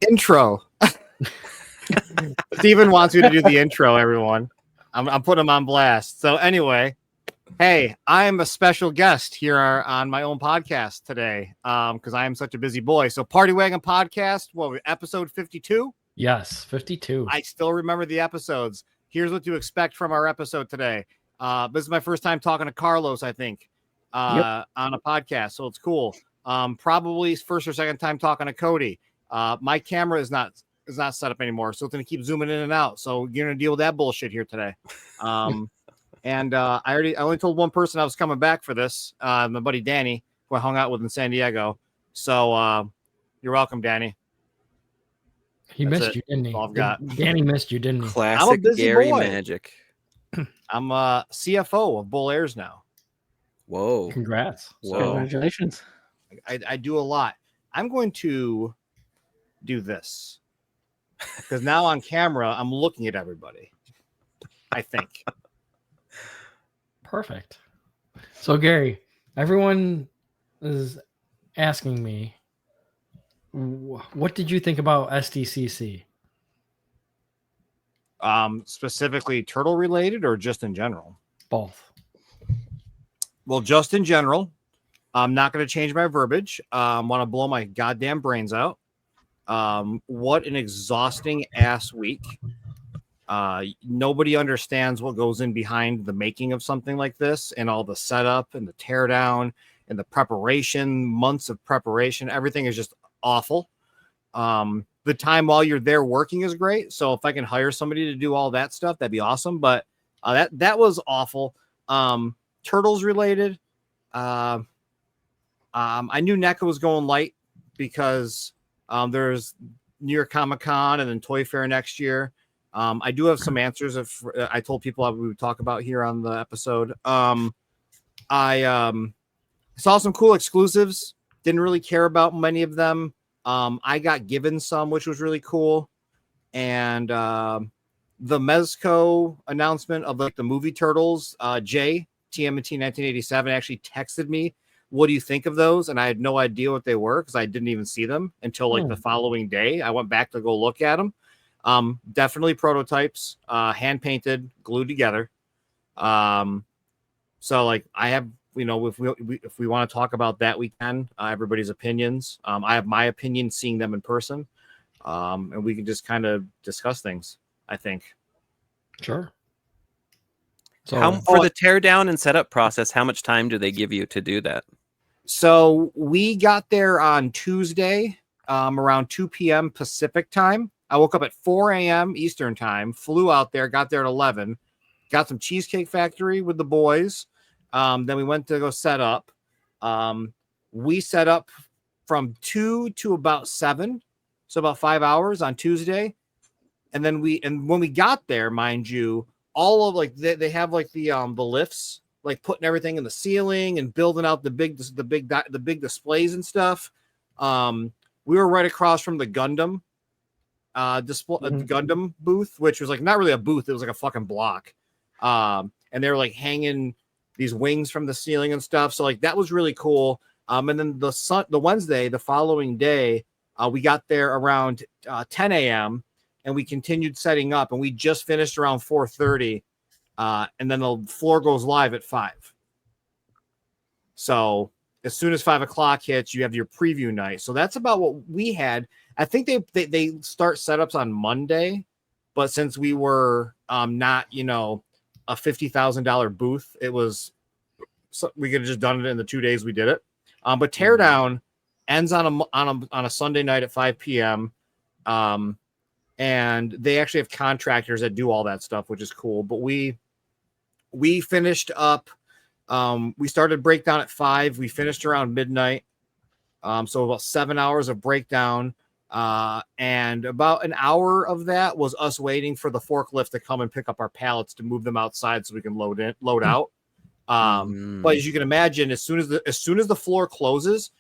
Intro. Steven wants me to do the intro, everyone. I'm putting him on blast. So anyway, hey, I am a special guest here on my own podcast today because I am such a busy boy. So Wagon Podcast, episode 52? Yes, 52. I still remember the episodes. Here's what to expect from our episode today. This is my first time talking to Carlos, I think, on a podcast, so it's cool. Probably first or second time talking to Cody. My camera is not set up anymore, so it's going to keep zooming in and out. So you're going to deal with that bullshit here today. And I only told one person I was coming back for this, my buddy Danny, who I hung out with in San Diego. So you're welcome, Danny. He missed you, didn't he? All I've got. Danny missed you, didn't he? Classic Gary boy. Magic. I'm CFO of Bull Airs now. Whoa. Congrats. Whoa. Congratulations. I do a lot. I'm going to do this because now on camera, I'm looking at everybody. I think. Perfect. So, Gary, everyone is asking me, what did you think about SDCC? Specifically turtle related or just in general? Both. Well, just in general, I'm not going to change my verbiage. Want to blow my goddamn brains out. What an exhausting ass week. Nobody understands what goes in behind the making of something like this and all the setup and the teardown and the preparation, months of preparation. Everything is just awful. The time while you're there working is great. So if I can hire somebody to do all that stuff, that'd be awesome. But that was awful. Turtles related. I knew NECA was going light because there's New York Comic Con and then Toy Fair next year. I do have some answers if I told people we would talk about here on the episode. I saw some cool exclusives. Didn't really care about many of them. I got given some, which was really cool. And the Mezco announcement of like the movie Turtles, Jay, TMNT 1987, actually texted me, what do you think of those? And I had no idea what they were because I didn't even see them until like the following day. I went back to go look at them. Definitely prototypes, hand painted, glued together. So like I have, if we want to talk about that, we can. Everybody's opinions. I have my opinion seeing them in person, and we can just kind of discuss things. I think. Sure. So For the teardown and setup process, how much time do they give you to do that? So we got there on Tuesday, around 2 p.m. Pacific time. I woke up at 4 a.m. Eastern time, flew out there, got there at 11, got some Cheesecake Factory with the boys. Then we went to go set up. We set up from 2 to about 7, so about 5 hours on Tuesday. And then when we got there, mind you, all of like they have like the lifts, like putting everything in the ceiling and building out the big displays and stuff. We were right across from the Gundam display, the Gundam booth, which was like not really a booth, it was like a fucking block. And they were like hanging these wings from the ceiling and stuff. So like that was really cool. And then the Wednesday, the following day, we got there around 10 a.m. and we continued setting up, and we just finished around 4:30. And then the floor goes live at 5. So as soon as 5 o'clock hits, you have your preview night. So that's about what we had. I think they start setups on Monday, but since we were not, a $50,000 booth, it was, so we could have just done it in the 2 days we did it. But teardown ends on a Sunday night at 5 p.m. And they actually have contractors that do all that stuff, which is cool. But we finished up. We started breakdown at 5. We finished around midnight. So about 7 hours of breakdown. And about an hour of that was us waiting for the forklift to come and pick up our pallets to move them outside so we can load out. But as you can imagine, as soon as the floor closes,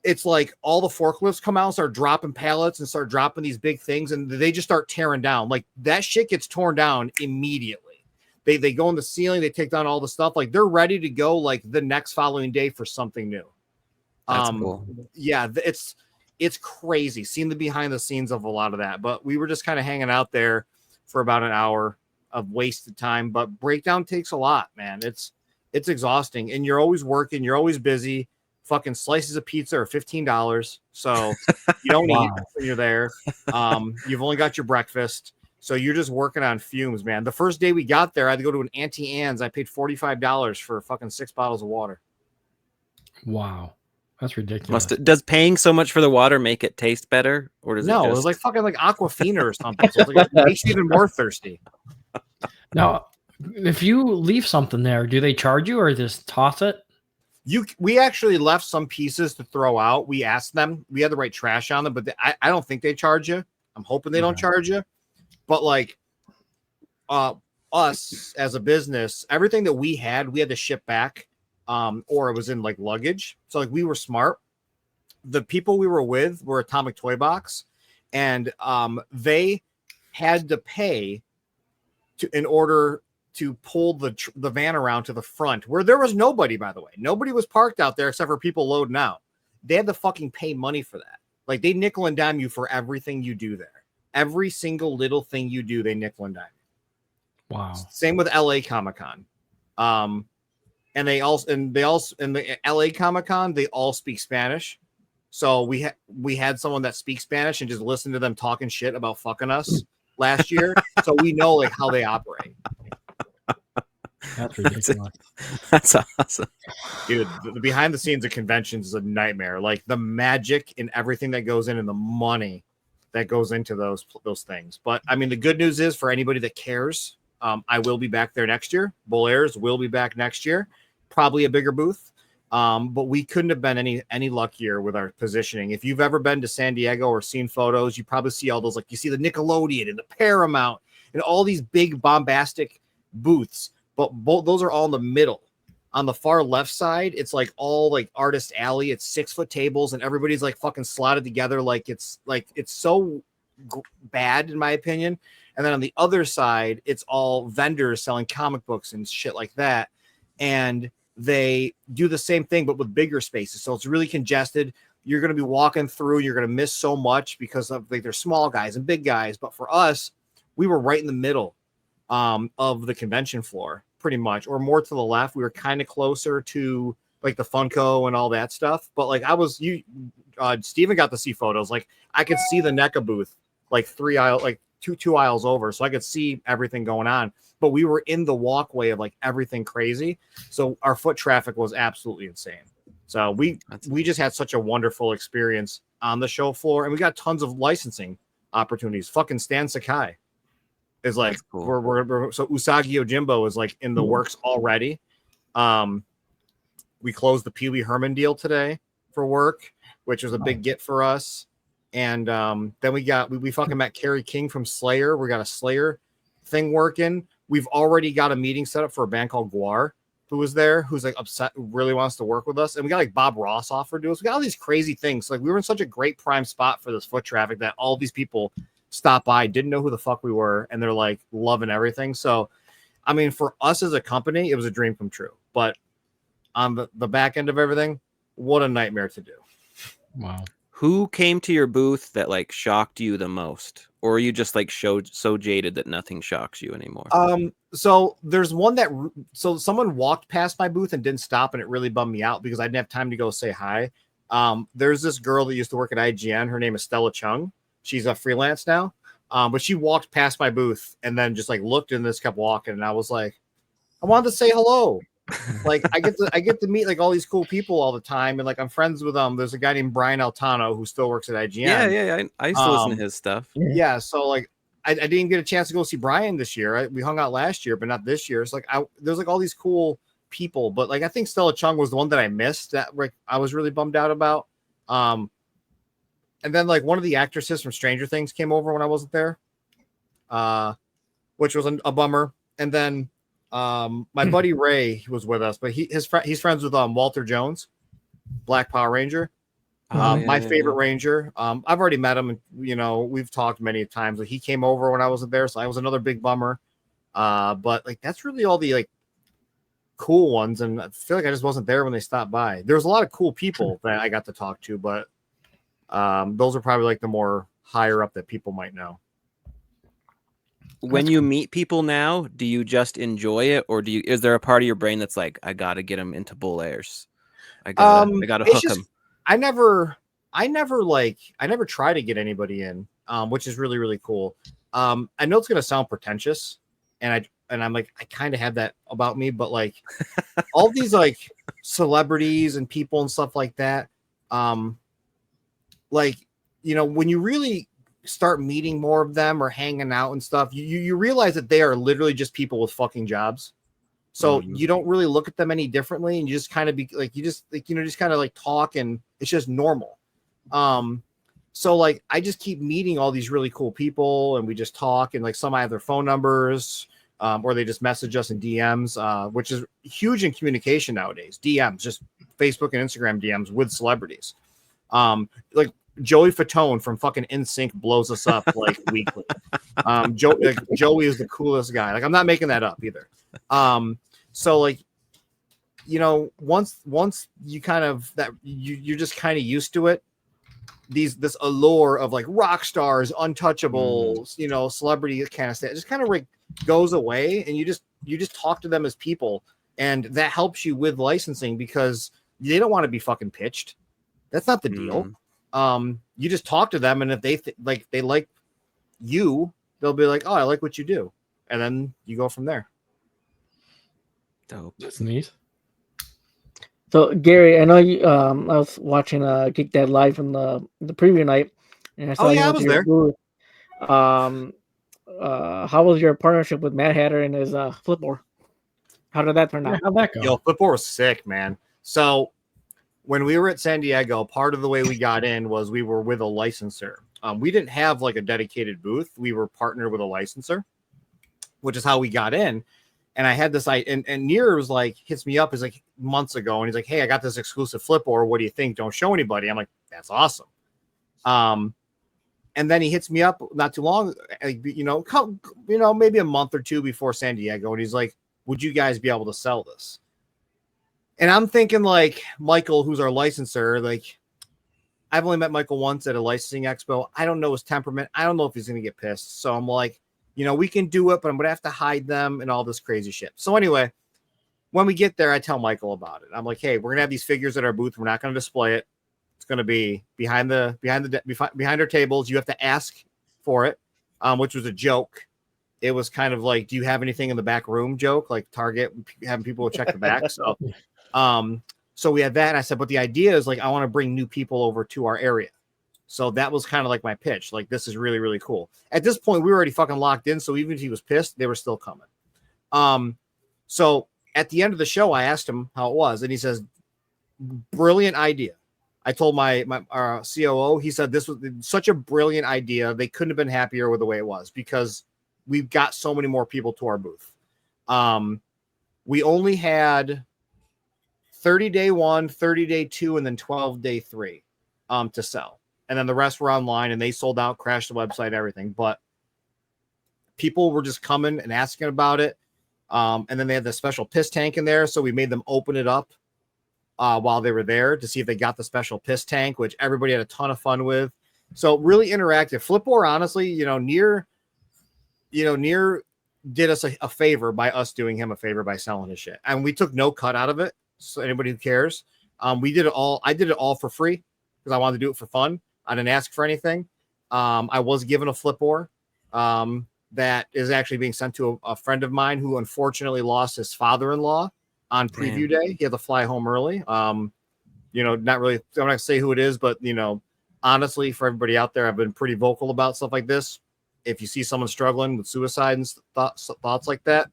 it's like all the forklifts come out and start dropping pallets and start dropping these big things, and they just start tearing down. Like that shit gets torn down immediately. They go in the ceiling, they take down all the stuff. Like they're ready to go like the next following day for something new. That's cool. Yeah, it's crazy seeing the behind the scenes of a lot of that. But we were just kind of hanging out there for about an hour of wasted time. But breakdown takes a lot, man. It's exhausting, and you're always working. You're always busy. Fucking slices of pizza are $15, so you don't eat when you're there. You've only got your breakfast, so you're just working on fumes, man. The first day we got there, I had to go to an Auntie Anne's. I paid $45 for fucking 6 bottles of water. Wow. That's ridiculous. Does paying so much for the water make it taste better, or does No, it it was like fucking like Aquafina or something. So it makes you even more thirsty. Now, if you leave something there, do they charge you or just toss it? We actually left some pieces to throw out. We asked them. We had the right trash on them, but I don't think they charge you. I'm hoping they don't charge you. But like us as a business, everything that we had to ship back. Or it was in like luggage. So like we were smart. The people we were with were Atomic Toy Box, and they had to pay in order to pull the van around to the front where there was nobody, by the way. Nobody was parked out there except for people loading out. They had to fucking pay money for that. Like they nickel and dime you for everything you do there. Every single little thing you do, they nickel and dime you. Wow. Same with LA Comic-Con. And they also in the LA Comic-Con, they all speak Spanish. So we had someone that speaks Spanish and just listened to them talking shit about fucking us last year. So we know like how they operate. That's ridiculous. That's awesome. Dude, the behind the scenes of conventions is a nightmare. Like the magic and everything that goes in and the money that goes into those things. But I mean, the good news is for anybody that cares, I will be back there next year. Bull Airs will be back next year, probably a bigger booth. But we couldn't have been any luckier with our positioning. If you've ever been to San Diego or seen photos, you probably see all those, like you see the Nickelodeon and the Paramount and all these big bombastic booths. But those are all in the middle. On the far left side, it's like all like artist alley. It's 6-foot tables and everybody's like fucking slotted together. It's so bad in my opinion. And then on the other side, it's all vendors selling comic books and shit like that. And they do the same thing, but with bigger spaces. So it's really congested. You're going to be walking through. You're going to miss so much because of like there's small guys and big guys. But for us, we were right in the middle of the convention floor, pretty much, or more to the left. We were kind of closer to like the Funko and all that stuff. But like Steven got to see photos. Like I could see the NECA booth like two aisles over, so I could see everything going on. But we were in the walkway of like everything crazy, so our foot traffic was absolutely insane. So we just had such a wonderful experience on the show floor, and we got tons of licensing opportunities. Fucking Stan Sakai is like cool. we're so Usagi Yojimbo is like in the works already. We closed the Pee Wee Herman deal today for work, which was a big get for us. And then we fucking met Kerry King from Slayer. We got a Slayer thing working. We've already got a meeting set up for a band called Guar, who was there, who's like upset, who really wants to work with us. And we got like Bob Ross offered to us. We got all these crazy things. So, like we were in such a great prime spot for this foot traffic that all these people stopped by, didn't know who the fuck we were, and they're like loving everything. So, I mean, for us as a company, it was a dream come true. But on the back end of everything, what a nightmare to do. Wow. Who came to your booth that like shocked you the most? Or are you just like so jaded that nothing shocks you anymore? So there's one so someone walked past my booth and didn't stop, and it really bummed me out because I didn't have time to go say hi. There's this girl that used to work at IGN. Her name is Stella Chung. She's a freelance now. But she walked past my booth and then just like looked and just kept walking. And I was like, I wanted to say hello. Like I get to meet like all these cool people all the time, and like I'm friends with there's a guy named Brian Altano who still works at IGN. Yeah. I used to listen to his stuff. Yeah, so like I didn't get a chance to go see Brian this year. We hung out last year, but not this year. It's like there's like all these cool people, but like I think Stella Chung was the one that I missed that like I was really bummed out about. And then like one of the actresses from Stranger Things came over when I wasn't there, which was a bummer. And then my buddy Ray was with us, but he's friends with Walter Jones, Black Power Ranger. My favorite Ranger. I've already met him, and we've talked many times. Like he came over when I wasn't there, so I was another big bummer. But like that's really all the like cool ones, and I feel like I just wasn't there when they stopped by. There was a lot of cool people that I got to talk to, but Those are probably like the more higher up that people might know. When you meet people now, do you just enjoy it, or is there a part of your brain that's like, I gotta get them into bull airs, I gotta hook them? I never try to get anybody in, which is really, really cool. I know it's gonna sound pretentious, and I'm like, I kind of have that about me, but like all these like celebrities and people and stuff like that, like, you know, when you really start meeting more of them or hanging out and stuff, you realize that they are literally just people with fucking jobs. So you don't really look at them any differently, and you just kind of be like, you just like, you know, just kind of like talk, and it's just normal. So like I just keep meeting all these really cool people, and we just talk, and like some I have their phone numbers, or they just message us in DMs, which is huge in communication nowadays. DMs, just Facebook and Instagram DMs with celebrities. Like Joey Fatone from fucking NSYNC blows us up like weekly. Joey is the coolest guy. Like I'm not making that up either. So like, you know, once you kind of that you're just kind of used to it. This allure of like rock stars, untouchables, you know, celebrity kind of stuff, just kind of like goes away, and you just talk to them as people, and that helps you with licensing because they don't want to be fucking pitched. That's not the deal. You just talk to them, and if they like you, they'll be like, oh, I like what you do, and then you go from there. Dope. That's neat. So Gary, I know you. I was watching Geek Dad live from the preview night, and I saw you I went was to your there. booth. How was your partnership with Mad Hatter and his Flipboard? How did that turn out? How'd that go? Yo, Flipboard was sick, man. So when we were at San Diego, part of the way we got in was we were with a licensor. We didn't have like a dedicated booth. We were partnered with a licensor, which is how we got in. And I had this, and Near was like, hits me up, is like months ago. And he's like, hey, I got this exclusive Flipboard. What do you think? Don't show anybody. I'm like, that's awesome. And then he hits me up not too long, you know, maybe a month or two before San Diego. And he's like, would you guys be able to sell this? And I'm thinking like Michael, who's our licensor, like I've only met Michael once at a licensing expo. I don't know his temperament. I don't know if he's going to get pissed. So I'm like, you know, we can do it, but I'm going to have to hide them and all this crazy shit. So anyway, when we get there, I tell Michael about it. I'm like, hey, we're going to have these figures at our booth. We're not going to display it. It's going to be behind our tables. You have to ask for it, which was a joke. It was kind of like, do you have anything in the back room joke, like Target having people check the back. So we had that. And I said, but the idea is like, I want to bring new people over to our area. So that was kind of like my pitch. Like, this is really, really cool. At this point, we were already fucking locked in. So even if he was pissed, they were still coming. So at the end of the show, I asked him how it was. And he says, brilliant idea. I told my COO, he said, this was such a brilliant idea. They couldn't have been happier with the way it was because we've got so many more people to our booth. We only had 30-day 1, 30-day 2, and then 12-day 3 to sell. And then the rest were online, and they sold out, crashed the website, everything. But people were just coming and asking about it. And then they had the special piss tank in there. So we made them open it up while they were there to see if they got the special piss tank, which everybody had a ton of fun with. So really interactive. Flipboard, honestly, Near did us a favor by us doing him a favor by selling his shit. And we took no cut out of it. So anybody who cares, we did it all. I did it all for free because I wanted to do it for fun. I didn't ask for anything. I was given a Flipboard that is actually being sent to a friend of mine who unfortunately lost his father-in-law on preview day. He had to fly home early. Not really, I'm not gonna say who it is, but honestly, for everybody out there, I've been pretty vocal about stuff like this. If you see someone struggling with suicide and thoughts like that,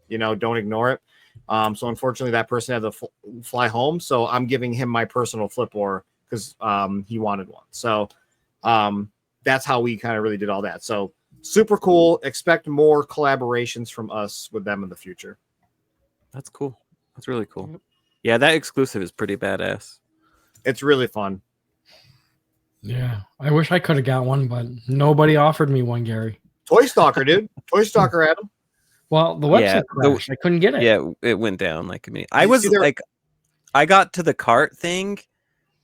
don't ignore it. So unfortunately, that person had to fly home. So I'm giving him my personal Flipboard because he wanted one. So that's how we kind of really did all that. So super cool. Expect more collaborations from us with them in the future. That's cool. That's really cool. Yeah, that exclusive is pretty badass. It's really fun. Yeah, I wish I could have got one, but nobody offered me one, Gary. Toy Stalker, dude. Toy Stalker had them. Well, the website crashed. I couldn't get it. Yeah, it went down like a minute. I was like, I got to the cart thing,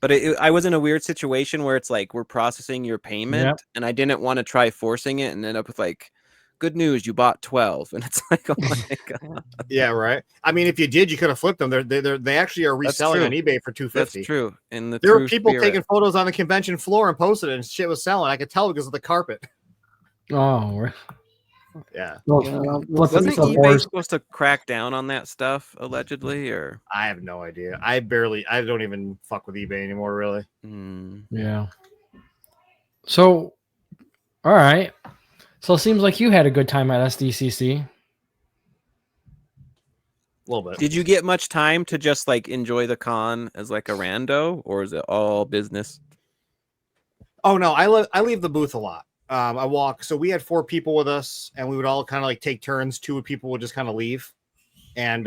But I was in a weird situation where it's like we're processing your payment, and I didn't want to try forcing it and end up with like, good news, you bought 12, and it's like, oh my god. Yeah, right. I mean, if you did, you could have flipped them. They actually are reselling on eBay for $250. That's true. And there were people taking photos on the convention floor and posted it, and shit was selling. I could tell because of the carpet. Oh, yeah. Wasn't eBay supposed to crack down on that stuff allegedly, or I have no idea. I don't even fuck with eBay anymore, really. Yeah. So, all right. So it seems like you had a good time at SDCC. A little bit. Did you get much time to just like enjoy the con as like a rando, or is it all business? Oh no, I leave the booth a lot. I walk. So we had 4 people with us, and we would all kind of like take turns. 2 people would just kind of leave, and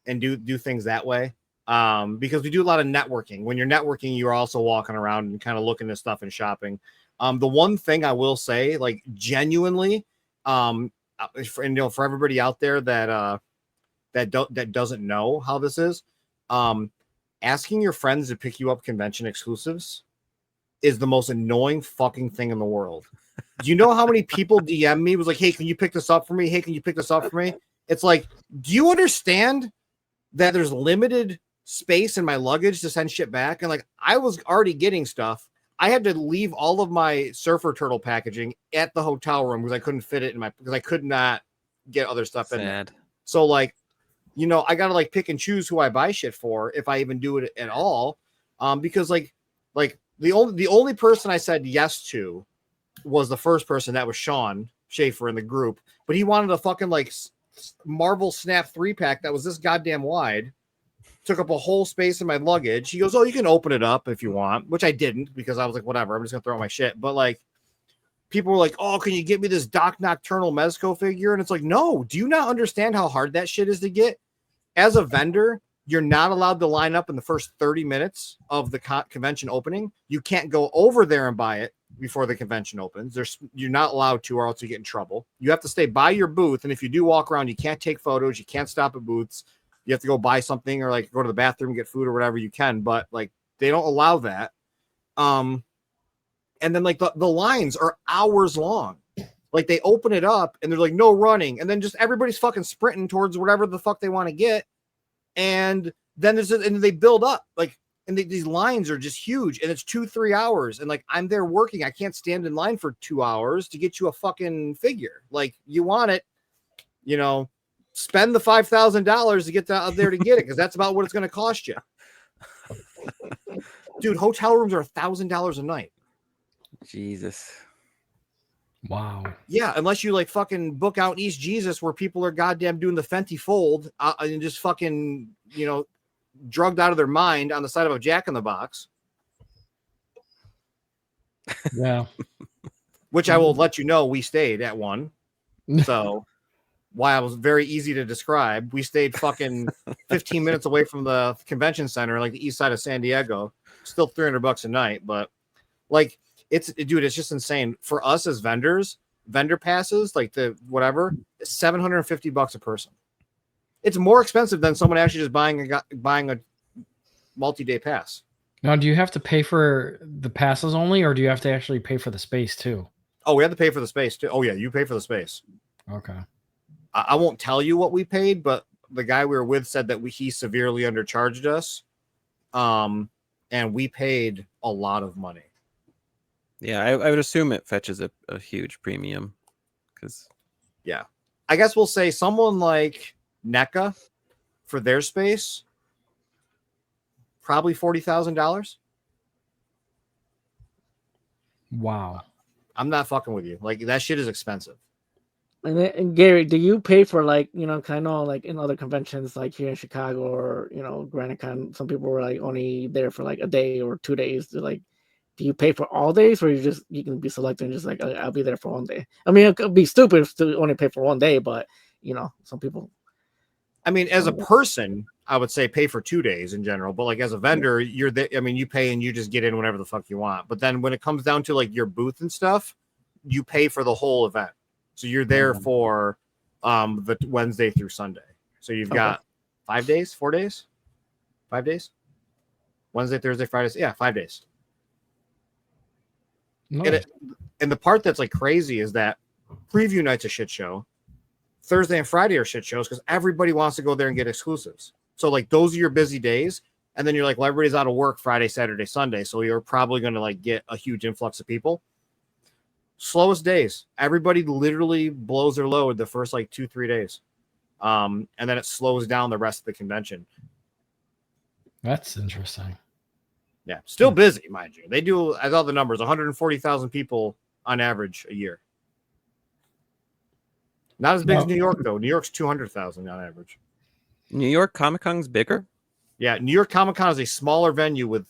do things that way. Because we do a lot of networking. When you're networking, you're also walking around and kind of looking at stuff and shopping. The one thing I will say, like genuinely, for everybody out there that doesn't know how this is, asking your friends to pick you up convention exclusives is the most annoying fucking thing in the world. Do you know how many people DM me was like, hey, can you pick this up for me? Hey, can you pick this up for me? It's like, do you understand that there's limited space in my luggage to send shit back? And like, I was already getting stuff. I had to leave all of my surfer turtle packaging at the hotel room because I couldn't fit it because I could not get other stuff in there. So like, I got to like pick and choose who I buy shit for if I even do it at all. Because like the only person I said yes to was the first person, that was Sean Schaefer in the group, but he wanted a fucking like Marvel Snap 3-pack that was this goddamn wide, took up a whole space in my luggage. He goes, oh, you can open it up if you want, which I didn't because I was like, whatever, I'm just gonna throw out my shit. But like, people were like, oh, can you get me this Doc Nocturnal Mezco figure? And it's like, no, do you not understand how hard that shit is to get? As a vendor, you're not allowed to line up in the first 30 minutes of the convention opening. You can't go over there and buy it before the convention opens. You're not allowed to, or else you get in trouble. You have to stay by your booth. And if you do walk around, you can't take photos. You can't stop at booths. You have to go buy something or like go to the bathroom, get food or whatever you can. But like, they don't allow that. And then like the lines are hours long. Like they open it up and they're like, no running. And then just everybody's fucking sprinting towards whatever the fuck they want to get. And then and they build up like, and these lines are just huge, and it's 2-3 hours. And like, I'm there working. I can't stand in line for 2 hours to get you a fucking figure. Like, you want it, spend the $5,000 to get out there to get it. Cause that's about what it's going to cost you. Dude, hotel rooms are $1,000 a night. Jesus. Wow. Yeah, unless you like fucking book out East Jesus where people are goddamn doing the Fenty fold and just fucking, drugged out of their mind on the side of a Jack in the Box. Yeah. Which I will let you know, we stayed at one. So while it was very easy to describe, we stayed fucking 15 minutes away from the convention center, like the east side of San Diego. Still $300 a night, but like, it's just insane for us as vendors. Vendor passes, like the whatever, $750 a person. It's more expensive than someone actually just buying a multi-day pass. Now, do you have to pay for the passes only, or do you have to actually pay for the space too? Oh, we have to pay for the space too. Oh yeah, you pay for the space. Okay. I won't tell you what we paid, but the guy we were with said that he severely undercharged us, and we paid a lot of money. Yeah, I would assume it fetches a huge premium. Yeah. I guess we'll say someone like NECA for their space, probably $40,000. Wow. I'm not fucking with you. Like, that shit is expensive. And Gary, do you pay for like, kind of like in other conventions, like here in Chicago or, GraniteCon, some people were like only there for like a day or 2 days. They're like, do you pay for all days, or you can be selected and just like, I'll be there for one day? I mean, it could be stupid to only pay for one day, but some people. I mean, as a person, I would say pay for 2 days in general, but like as a vendor, you're there. I mean, you pay and you just get in whenever the fuck you want. But then when it comes down to like your booth and stuff, you pay for the whole event. So you're there for the Wednesday through Sunday. So you've got 5 days, 4 days, 5 days. Wednesday, Thursday, Friday. Yeah, 5 days. Nice. And the part that's like crazy is that preview night's a shit show. Thursday and Friday are shit shows because everybody wants to go there and get exclusives. So like those are your busy days. And then you're like, well, everybody's out of work Friday, Saturday, Sunday. So you're probably going to like get a huge influx of people. Slowest days. Everybody literally blows their load the first like 2-3 days. And then it slows down the rest of the convention. That's interesting. Yeah. Still busy, mind you. They do, as all the numbers, 140,000 people on average a year. Not as big as New York, though. New York's 200,000 on average. New York Comic Con's bigger? Yeah, New York Comic Con is a smaller venue with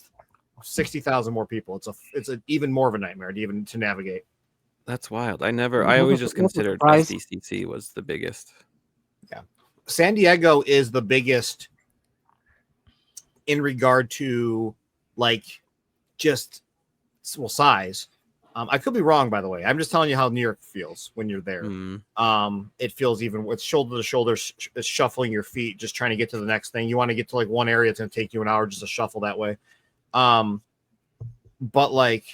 60,000 more people. It's a even more of a nightmare to navigate. That's wild. I always just considered SDCC was the biggest. Yeah. San Diego is the biggest in regard to like just size. I could be wrong, by the way. I'm just telling you how New York feels when you're there. It feels even with shoulder to shoulder, shuffling your feet, just trying to get to the next thing. You want to get to like one area, it's going to take you an hour just to shuffle that way. But like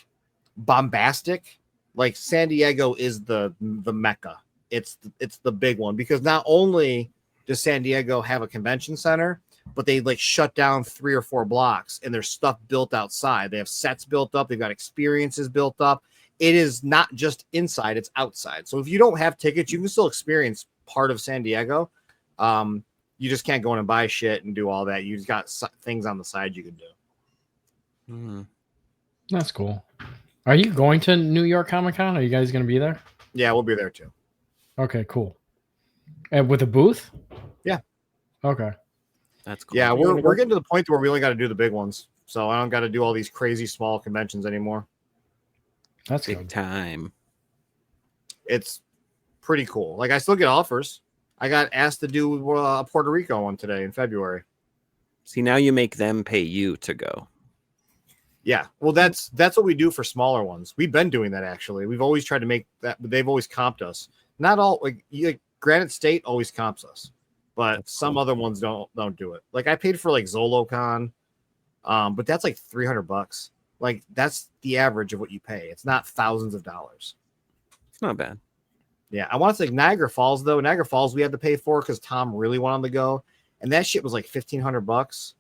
bombastic, like San Diego is the mecca. It's the big one because not only does San Diego have a convention center, but they like shut down 3 or 4 blocks and there's stuff built outside. They have sets built up. They've got experiences built up. It is not just inside, it's outside. So if you don't have tickets, you can still experience part of San Diego. You just can't go in and buy shit and do all that. You've got things on the side you can do. That's cool. Are you going to New York Comic Con? Are you guys going to be there? Yeah, we'll be there too. Okay, cool. And with a booth? Yeah. Okay. That's cool. Yeah, we're getting to the point where we only got to do the big ones. So I don't got to do all these crazy small conventions anymore. That's big good. time. It's pretty cool. Like I still get offers. I got asked to do a Puerto Rico one today in February. See, now you make them pay you to go. Yeah, well, that's what we do for smaller ones. We've been doing that actually. We've always tried to make that. They've always comped us. Not all like Granite State always comps us, but that's some other ones don't do it. Like I paid for like ZoloCon, but that's like $300. Like that's the average of what you pay. It's not thousands of dollars. It's not bad. Yeah, I want to say Niagara Falls though. Niagara Falls we had to pay for because Tom really wanted to go, and that shit was like $1,500.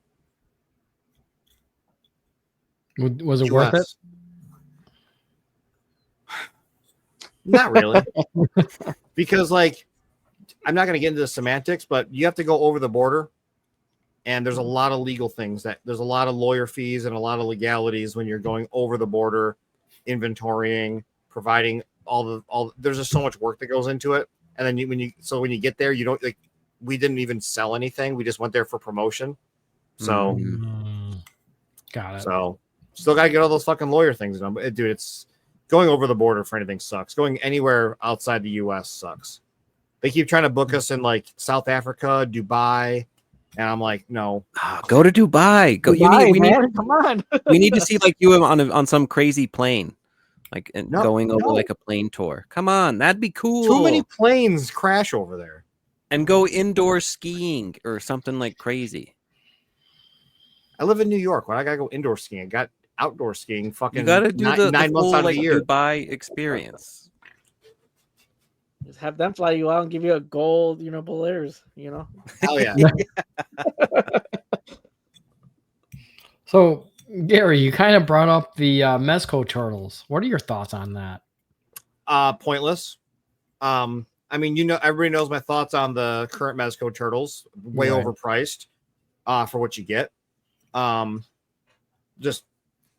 Was it worth it? Not really. Because like I'm not going to get into the semantics, but you have to go over the border and there's a lot of legal things there's a lot of lawyer fees and a lot of legalities when you're going over the border, inventorying, providing all there's just so much work that goes into it. And then when you get there, you don't like, we didn't even sell anything. We just went there for promotion. So got it. So still got to get all those fucking lawyer things done. But dude, it's going over the border for anything sucks. Going anywhere outside the US sucks. They keep trying to book us in like South Africa, Dubai. And I'm like, no. Go to Dubai. Go. Come on. We need to see like you on some crazy plane, like going over like a plane tour. Come on, that'd be cool. Too many planes crash over there. And go indoor skiing or something like crazy. I live in New York. Why I gotta go indoor skiing? I got outdoor skiing. Fucking you gotta do the 9 months full, out of like, the year. Dubai experience. Just have them fly you out and give you a gold, Belaires, Hell yeah. So, Gary, you kind of brought up the Mezco turtles. What are your thoughts on that? Pointless. I mean, everybody knows my thoughts on the current Mezco turtles. Way overpriced for what you get. Just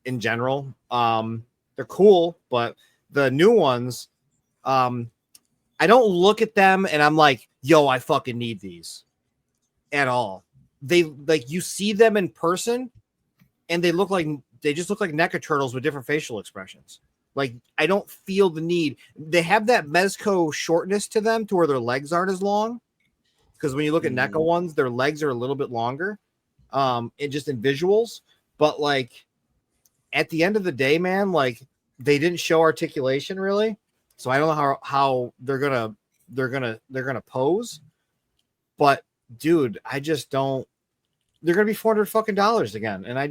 in general. They're cool, but the new ones, I don't look at them and I'm like, yo, I fucking need these at all. They like you see them in person and they just look like NECA turtles with different facial expressions. Like I don't feel the need. They have that Mezco shortness to them to where their legs aren't as long. Because when you look at NECA ones, their legs are a little bit longer. Just in visuals. But like at the end of the day, man, like they didn't show articulation really. So I don't know how they're gonna pose, but dude, I just don't. they're gonna be $400 fucking again, and I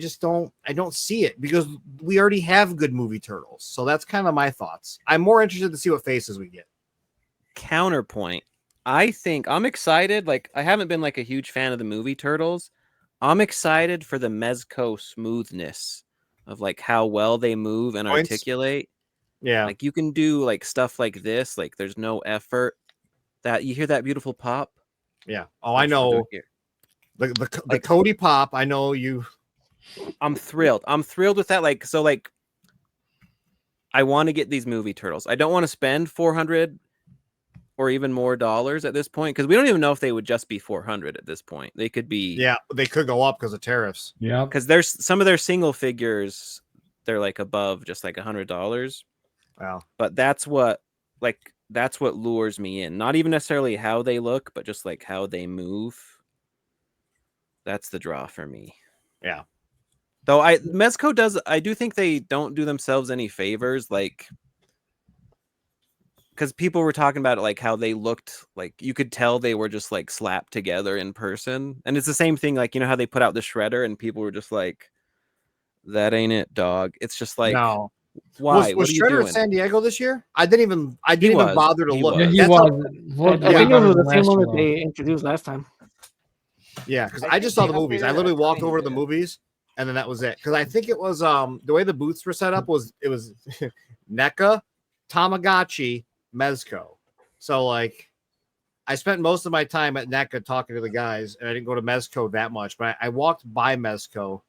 don't see it because we already have good movie turtles. So that's kind of my thoughts. I'm more interested to see what faces we get. Counterpoint. I think I'm excited. Like, I haven't been like a huge fan of the movie turtles. I'm excited for the Mezco smoothness of like how well they move and Points? articulate. Yeah, Like you can do like stuff like this. Like there's no effort. That you hear that beautiful pop. yeah. Oh, I know the Cody pop. I know you. I'm thrilled. I'm thrilled with that. Like so. Like I want to get these movie turtles. I don't want to spend $400 or even more dollars at this point because we don't even know if they would just be $400 at this point. They could be. Yeah, they could go up because of tariffs. Yeah, because there's some of their single figures. They're like above just like $100. Wow. But that's what lures me in. Not even necessarily how they look, but just like how they move. That's the draw for me. Yeah. Though Mezco does, I do think they don't do themselves any favors, like because people were talking about it, like how they looked, like you could tell they were just like slapped together in person, and it's the same thing. Like how they put out the shredder, and people were just like, "That ain't it, dog." It's just like, no. Why? Was Shredder at San Diego this year? I didn't even bother to look. yeah, he That's was. I think it was the same one that they introduced last time. Yeah, because I just saw the movies. I literally walked over to the movies, and then that was it. Because I think it was the way the booths were set up was NECA, Tamagotchi, Mezco. So like, I spent most of my time at NECA talking to the guys, and I didn't go to Mezco that much. But I walked by Mezco,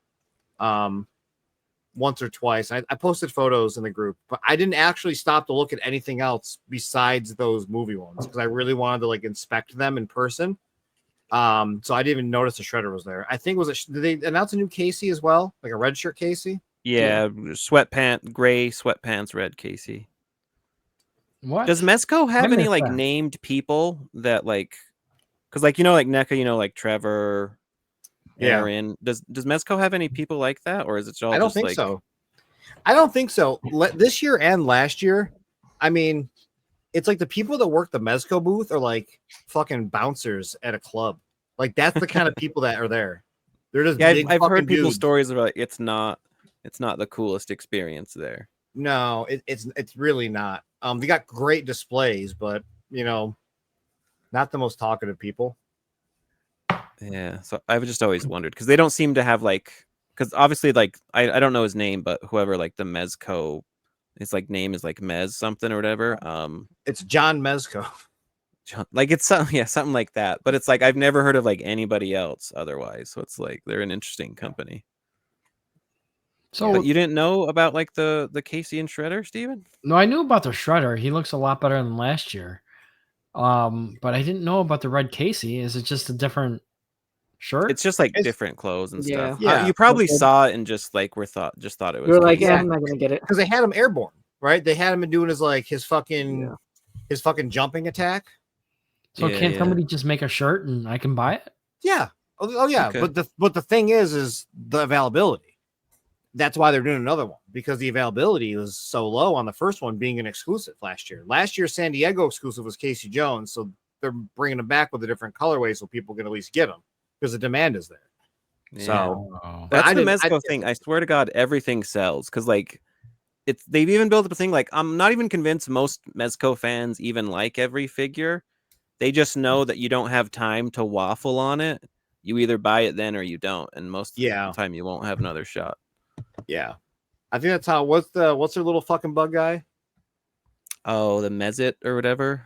once or twice. I posted photos in the group, but I didn't actually stop to look at anything else besides those movie ones because I really wanted to like inspect them in person. So I didn't even notice the shredder was there. I think did they announce a new Casey as well, like a red shirt Casey? Yeah, gray sweatpants, red Casey. What Does Mezco have any like that named people that like, because like like NECA, like Trevor, Aaron. Does Mezco have any people like that, or is it all? I don't think so. I don't think so. This year and last year, I mean, it's like the people that work the Mezco booth are like fucking bouncers at a club. Like that's the kind of people that are there. They're just I've heard people's dudes. stories about it's not the coolest experience there. No, it's really not. They got great displays, but not the most talkative people. Yeah, so I've just always wondered because they don't seem to have like, because obviously like I don't know his name, but whoever like the Mezco, his like name is like Mez something or whatever. It's John Mezco. Like it's something like that. But it's like I've never heard of like anybody else otherwise. So it's like they're an interesting company. So but you didn't know about like the Casey and Shredder, Steven? No, I knew about the shredder. He looks a lot better than last year. But I didn't know about the red Casey. Is it just a different shirt? It's just like different clothes and stuff. Yeah. You probably saw it and just like thought it was. You're like, Casey. yeah, I'm not gonna get it because they had him airborne, right? They had him doing his fucking jumping attack. So can't somebody just make a shirt and I can buy it? Yeah. Oh yeah. Okay. But the thing is the availability. That's why they're doing another one, because the availability was so low on the first one being an exclusive last year. Last year's San Diego exclusive was Casey Jones, so they're bringing them back with a different colorway so people can at least get them because the demand is there. Yeah. So that's the Mezco thing. I swear to God, everything sells because like they've even built up a thing. Like I'm not even convinced most Mezco fans even like every figure. They just know that you don't have time to waffle on it. You either buy it then or you don't, and most of the time you won't have another shot. Yeah, I think that's how. What's their little fucking bug guy? Oh, the Mezit or whatever,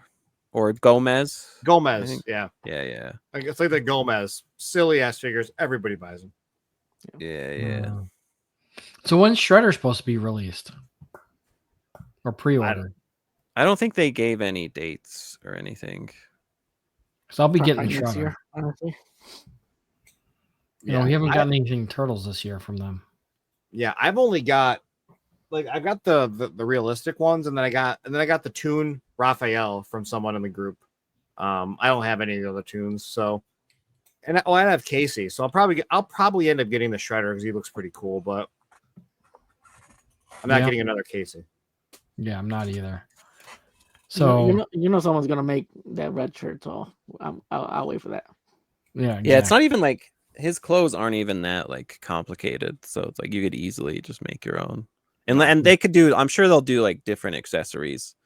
or Gomez. Yeah. Like, it's like the Gomez silly ass figures. Everybody buys them. Yeah. So when's Shredder supposed to be released or pre-ordered? I don't think they gave any dates or anything. So I'll be getting the next Shredder. year, honestly. We haven't gotten anything Turtles this year from them. Yeah, I've only got I got the realistic ones, and then I got the Toon Raphael from someone in the group. I don't have any of the other tunes, so I have Casey, so I'll probably end up getting the Shredder because he looks pretty cool, but I'm not getting another Casey. Yeah, I'm not either. So you know someone's gonna make that red shirt, so I'll wait for that. Yeah, exactly. Yeah. It's not even like his clothes aren't even that like complicated, so it's like you could easily just make your own. And they could do. I'm sure they'll do like different accessories,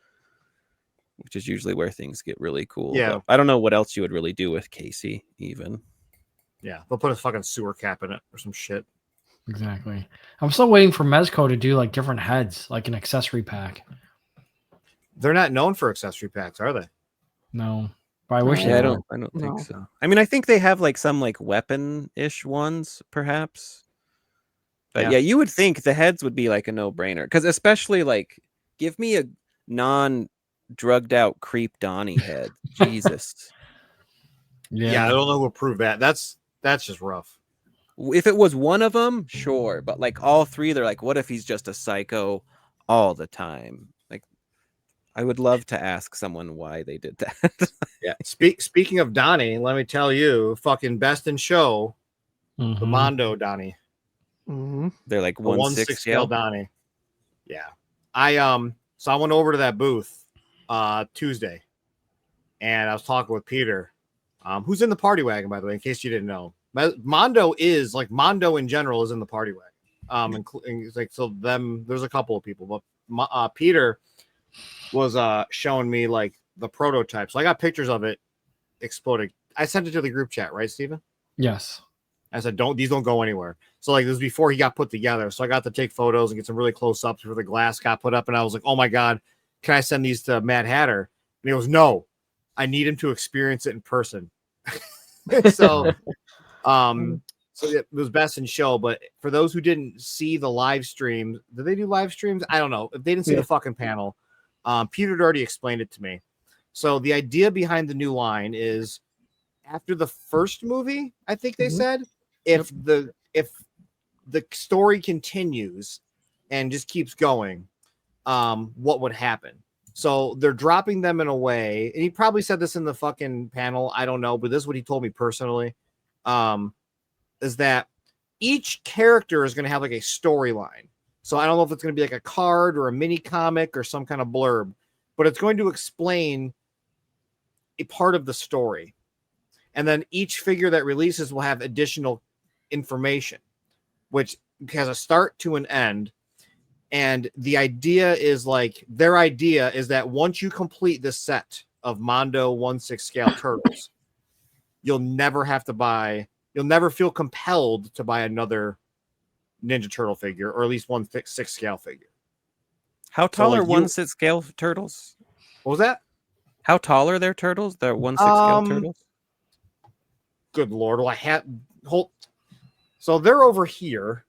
which is usually where things get really cool. Yeah. But I don't know what else you would really do with Casey even. Yeah, they'll put a fucking sewer cap in it or some shit. Exactly. I'm still waiting for Mezco to do like different heads, like an accessory pack. They're not known for accessory packs, are they? No, but I wish Yeah, they I were. don't No. think so. I mean, I think they have like some like weapon-ish ones, perhaps. But yeah, you would think the heads would be like a no-brainer, because especially like give me a non-drugged out creep Donnie head. Jesus. Yeah, I don't know who approved that. That's just rough. If it was one of them, sure, but like all three, they're like, what if he's just a psycho all the time? Like, I would love to ask someone why they did that. Yeah. Speaking of Donnie, let me tell you, fucking best in show, the Mondo Donnie. Mm-hmm. They're like The 1/6 scale Donnie. Yeah. So I went over to that booth Tuesday, and I was talking with Peter, who's in the party wagon, by the way, in case you didn't know. Mondo is like Mondo in general is in the party wagon. Including like there's a couple of people, but Peter was showing me like the prototype. So I got pictures of it exploding. I sent it to the group chat, right, Steven? Yes. I said, these don't go anywhere. So like this was before he got put together. So I got to take photos and get some really close ups where the glass got put up. And I was like, oh my God, can I send these to Mad Hatter? And he goes, no, I need him to experience it in person. So it was best in show. But for those who didn't see the live stream, did they do live streams? I don't know. If they didn't see the fucking panel, Peter had already explained it to me. So the idea behind the new line is after the first movie, I think they said, if the story continues and just keeps going, what would happen? So they're dropping them in a way, and he probably said this in the fucking panel, I don't know, but this is what he told me personally, is that each character is going to have like a storyline. So I don't know if it's going to be like a card or a mini comic or some kind of blurb, but it's going to explain a part of the story. And then each figure that releases will have additional information, which has a start to an end. And the idea is like, their idea is that once you complete this set of Mondo 1/6 scale turtles, you'll never feel compelled to buy another Ninja Turtle figure, or at least 1/6 scale figure. How tall like are 1/6 scale turtles? What was that? How tall are their turtles? They're 1/6 scale turtles? Good Lord. Well, so they're over here.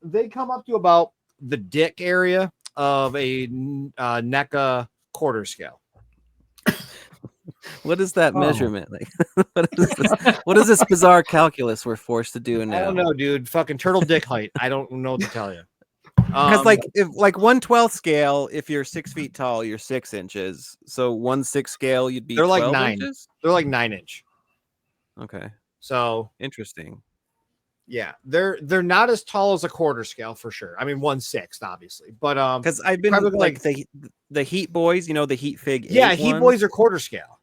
They come up to about the dick area of a NECA quarter scale. What is that measurement? Like, what is this bizarre calculus we're forced to do now? I don't know, dude. Fucking turtle dick height. I don't know what to tell you. Because if 1/12 scale, if you're 6 feet tall, you're 6 inches. So 1/6 scale, you'd be. They're like 12 9. inches? They're like 9-inch. Okay. So interesting. Yeah, they're not as tall as a quarter scale for sure. I mean, 1/6 obviously, but because I've been like the Heat Boys, the Heat Fig. Yeah, Heat Boys are quarter scale.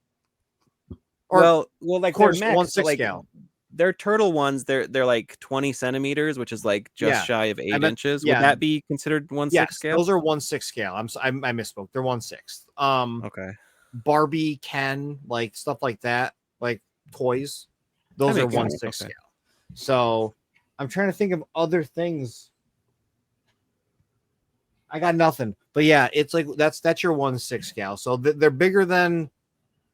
Or, well, like quarter, they're 1/6 scale. They're turtle ones. They're like 20 centimeters, which is like just shy of 8 inches. Would that be considered 1/6 scale? Those are 1/6 scale. I misspoke. They're 1/6. Okay. Barbie, Ken, like stuff like that, like toys. Those are 1/6 scale. So I'm trying to think of other things. I got nothing. But yeah, it's like that's your 1/6 scale. So they're bigger than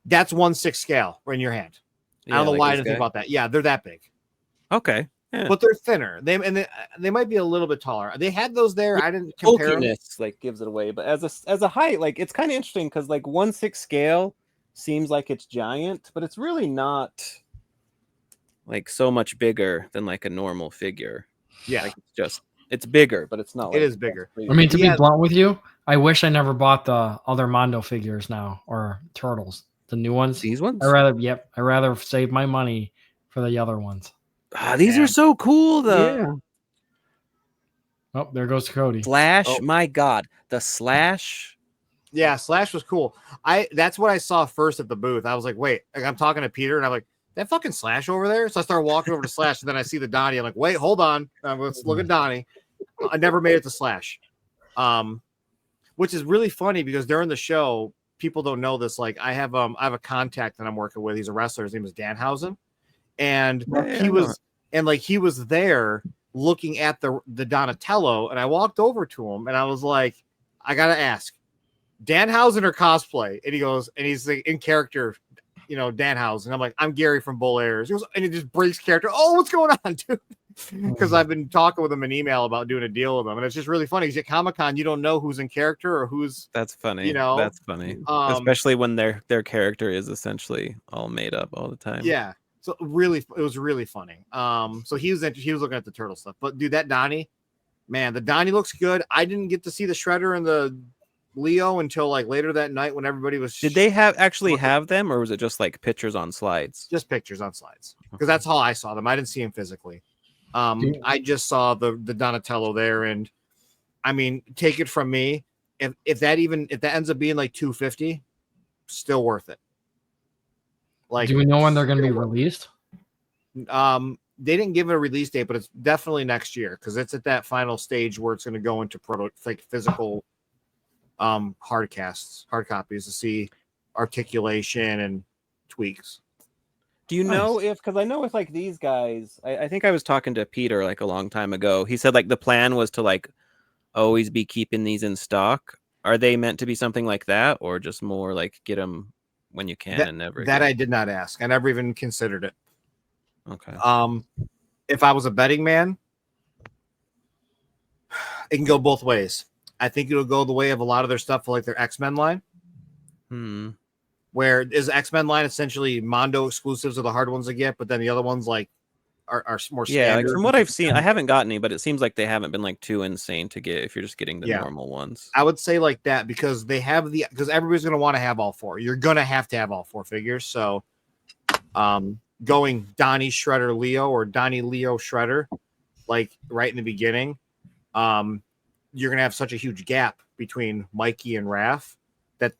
that's 1/6 scale right in your hand. I don't know why I didn't think about that. Yeah, they're that big. Okay. Yeah. But they're thinner. They might be a little bit taller. They had those there. I didn't compare them. Like gives it away. But as a height, like it's kind of interesting because like 1/6 scale seems like it's giant, but it's really not like so much bigger than like a normal figure. Yeah. Like it's bigger, but it's not. It is bigger. I mean, to be blunt with you, I wish I never bought the other Mondo figures now or turtles, the new ones. These ones? I rather save my money for the other ones. These are so cool though. Yeah. Oh, there goes Cody. Slash, my God, the Slash Yeah, Slash was cool. That's what I saw first at the booth. I was like, wait, like, I'm talking to Peter, and I'm like, that fucking Slash over there. So I started walking over to Slash, and then I see the Donnie. I'm like, wait, hold on, let's look at Donnie. I never made it to Slash, which is really funny because during the show, people don't know this. Like, I have a contact that I'm working with. He's a wrestler. His name is Danhausen, and he was there looking at the Donatello, and I walked over to him, and I was like, I gotta ask, Danhausen or cosplay? And he goes, and he's like in character, Danhausen. I'm like, I'm Gary from Bull Airs. He goes, and he just breaks character. Oh, what's going on, dude? Because I've been talking with him in email about doing a deal with him, and it's just really funny. Because at Comic-Con, you don't know who's in character or who's. That's funny. That's funny, especially when their character is essentially all made up all the time. Yeah. So it was really funny. So he was looking at the turtle stuff, but dude, that Donnie, man, the Donnie looks good. I didn't get to see the Shredder and the Leo until like later that night when everybody was. Did they have them, or was it just like pictures on slides? Just pictures on slides, because that's how I saw them. I didn't see them physically. I just saw the Donatello there, and I mean, take it from me, if that ends up being like $250, still worth it. Like, do we know when they're going to be released? They didn't give it a release date, but it's definitely next year because it's at that final stage where it's going to go into physical hard copies to see articulation and tweaks. Do you know because I know with like these guys, I think I was talking to Peter like a long time ago. He said like the plan was to like always be keeping these in stock. Are they meant to be something like that, or just more like get them when you can and never? That I did not ask. I never even considered it. Okay. If I was a betting man, it can go both ways. I think it'll go the way of a lot of their stuff, like their X-Men line. Where is X-Men line essentially Mondo exclusives are the hard ones to get, but then the other ones like are more standard. Yeah, like from what I've seen, I haven't gotten any, but it seems like they haven't been like too insane to get if you're just getting the normal ones. I would say like that because because everybody's gonna want to have all four. You're gonna have to have all four figures. So going Donnie Shredder Leo or Donnie Leo Shredder, like right in the beginning, you're gonna have such a huge gap between Mikey and Raph that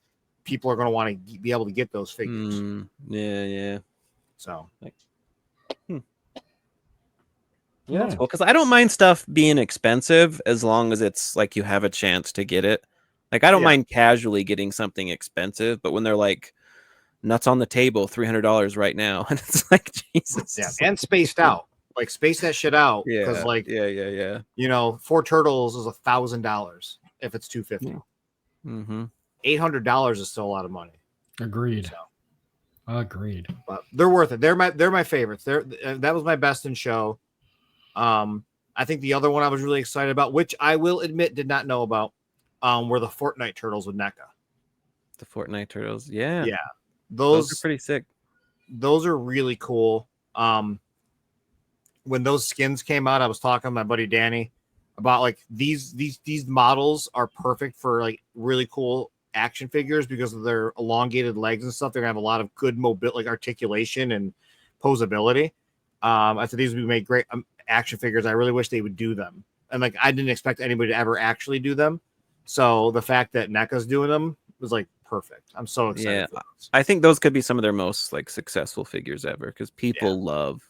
people are gonna want to be able to get those figures. Yeah. So yeah, that's cool because I don't mind stuff being expensive as long as it's like you have a chance to get it. Like I don't mind casually getting something expensive, but when they're like nuts on the table, $300 right now, and it's like Jesus. Yeah, and spaced out. Like space that shit out. Because yeah. 4 turtles is $1,000 if it's $250. $800 is still a lot of money. Agreed. Agreed. But they're worth it. They're my favorites. That was my best in show. I think the other one I was really excited about, which I will admit did not know about, were the Fortnite turtles with NECA. The Fortnite turtles, yeah. Those are pretty sick. Those are really cool. When those skins came out, I was talking to my buddy Danny about like these models are perfect for like really cool action figures because of their elongated legs and stuff. They're gonna have a lot of good mobility, like articulation and posability. I said these would be made great action figures. I really wish they would do them, and like I didn't expect anybody to ever actually do them. So the fact that NECA's doing them was like perfect. I'm so excited. Yeah, I think those could be some of their most like successful figures ever because people love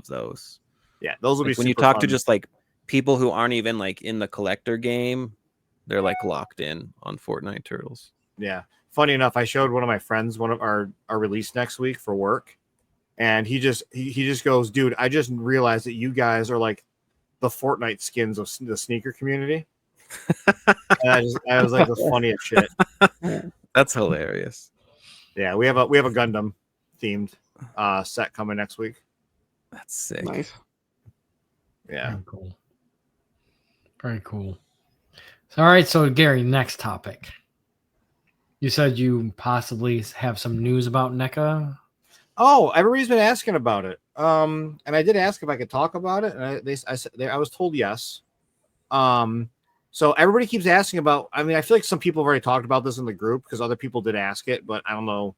those. Yeah, those will like, be when you talk to just like people who aren't even like in the collector game, they're like locked in on Fortnite turtles. Yeah, funny enough, I showed one of my friends one of our release next week for work, and he just goes, dude, I just realized that you guys are like the Fortnite skins of the sneaker community. And I was like the funniest shit. That's hilarious. Yeah, we have a Gundam themed set coming next week. That's sick. Nice. Yeah. Very cool. Very cool. All right, so Gary, next topic. You said you possibly have some news about NECA. Oh, everybody's been asking about it. And I did ask if I could talk about it, and I was told yes. So everybody keeps asking about. I mean, I feel like some people have already talked about this in the group because other people did ask it, but I don't know,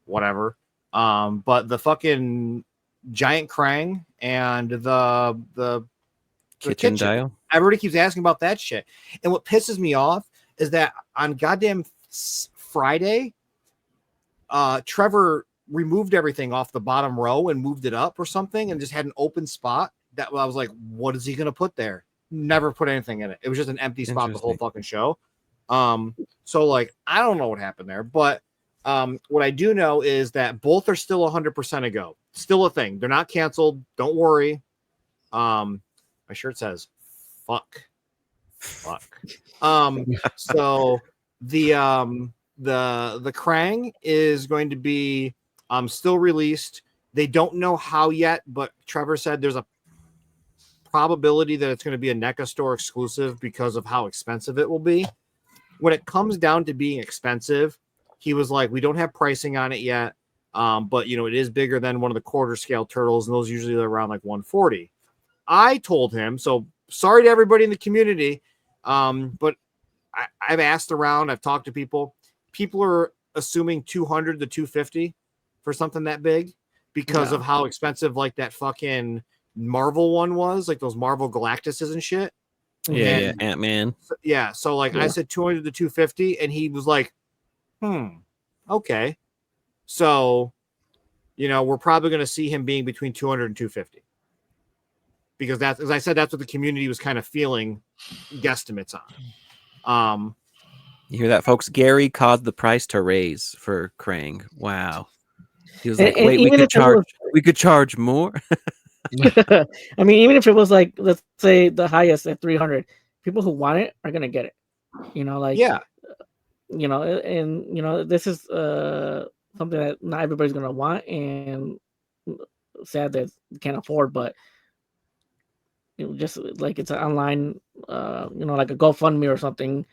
whatever. But the fucking giant Krang and the kitchen dial. Everybody keeps asking about that shit. And what pisses me off is that on goddamn Friday, Trevor removed everything off the bottom row and moved it up or something and just had an open spot that I was like, what is he going to put there? Never put anything in it. It was just an empty spot the whole fucking show. So like, I don't know what happened there, but what I do know is that both are still 100% a go. Still a thing. They're not canceled. Don't worry. My shirt says fuck. So the Krang is going to be still released. They don't know how yet, but Trevor said there's a probability that it's going to be a NECA store exclusive because of how expensive it will be. When it comes down to being expensive, he was like, we don't have pricing on it yet. But you know, it is bigger than one of the quarter scale turtles, and those usually are around like 140. I told him, so sorry to everybody in the community. But I've asked around, I've talked to people. People are assuming 200 to 250 for something that big because of how expensive like that fucking Marvel one was, like those Marvel Galactuses and shit. Yeah, Ant-Man. So like I said 200 to 250, and he was like, okay. So, you know, we're probably going to see him being between 200 and 250. Because that's, as I said, that's what the community was kind of feeling guesstimates on. You hear that, folks? Gary caused the price to raise for Krang. Wow. He was like, wait, we could charge more. I mean, even if it was like, let's say the highest at 300, people who want it are gonna get it. You know, like you know, and you know, this is something that not everybody's gonna want, and sad that you can't afford, but you know, just like it's an online, you know, like a GoFundMe or something.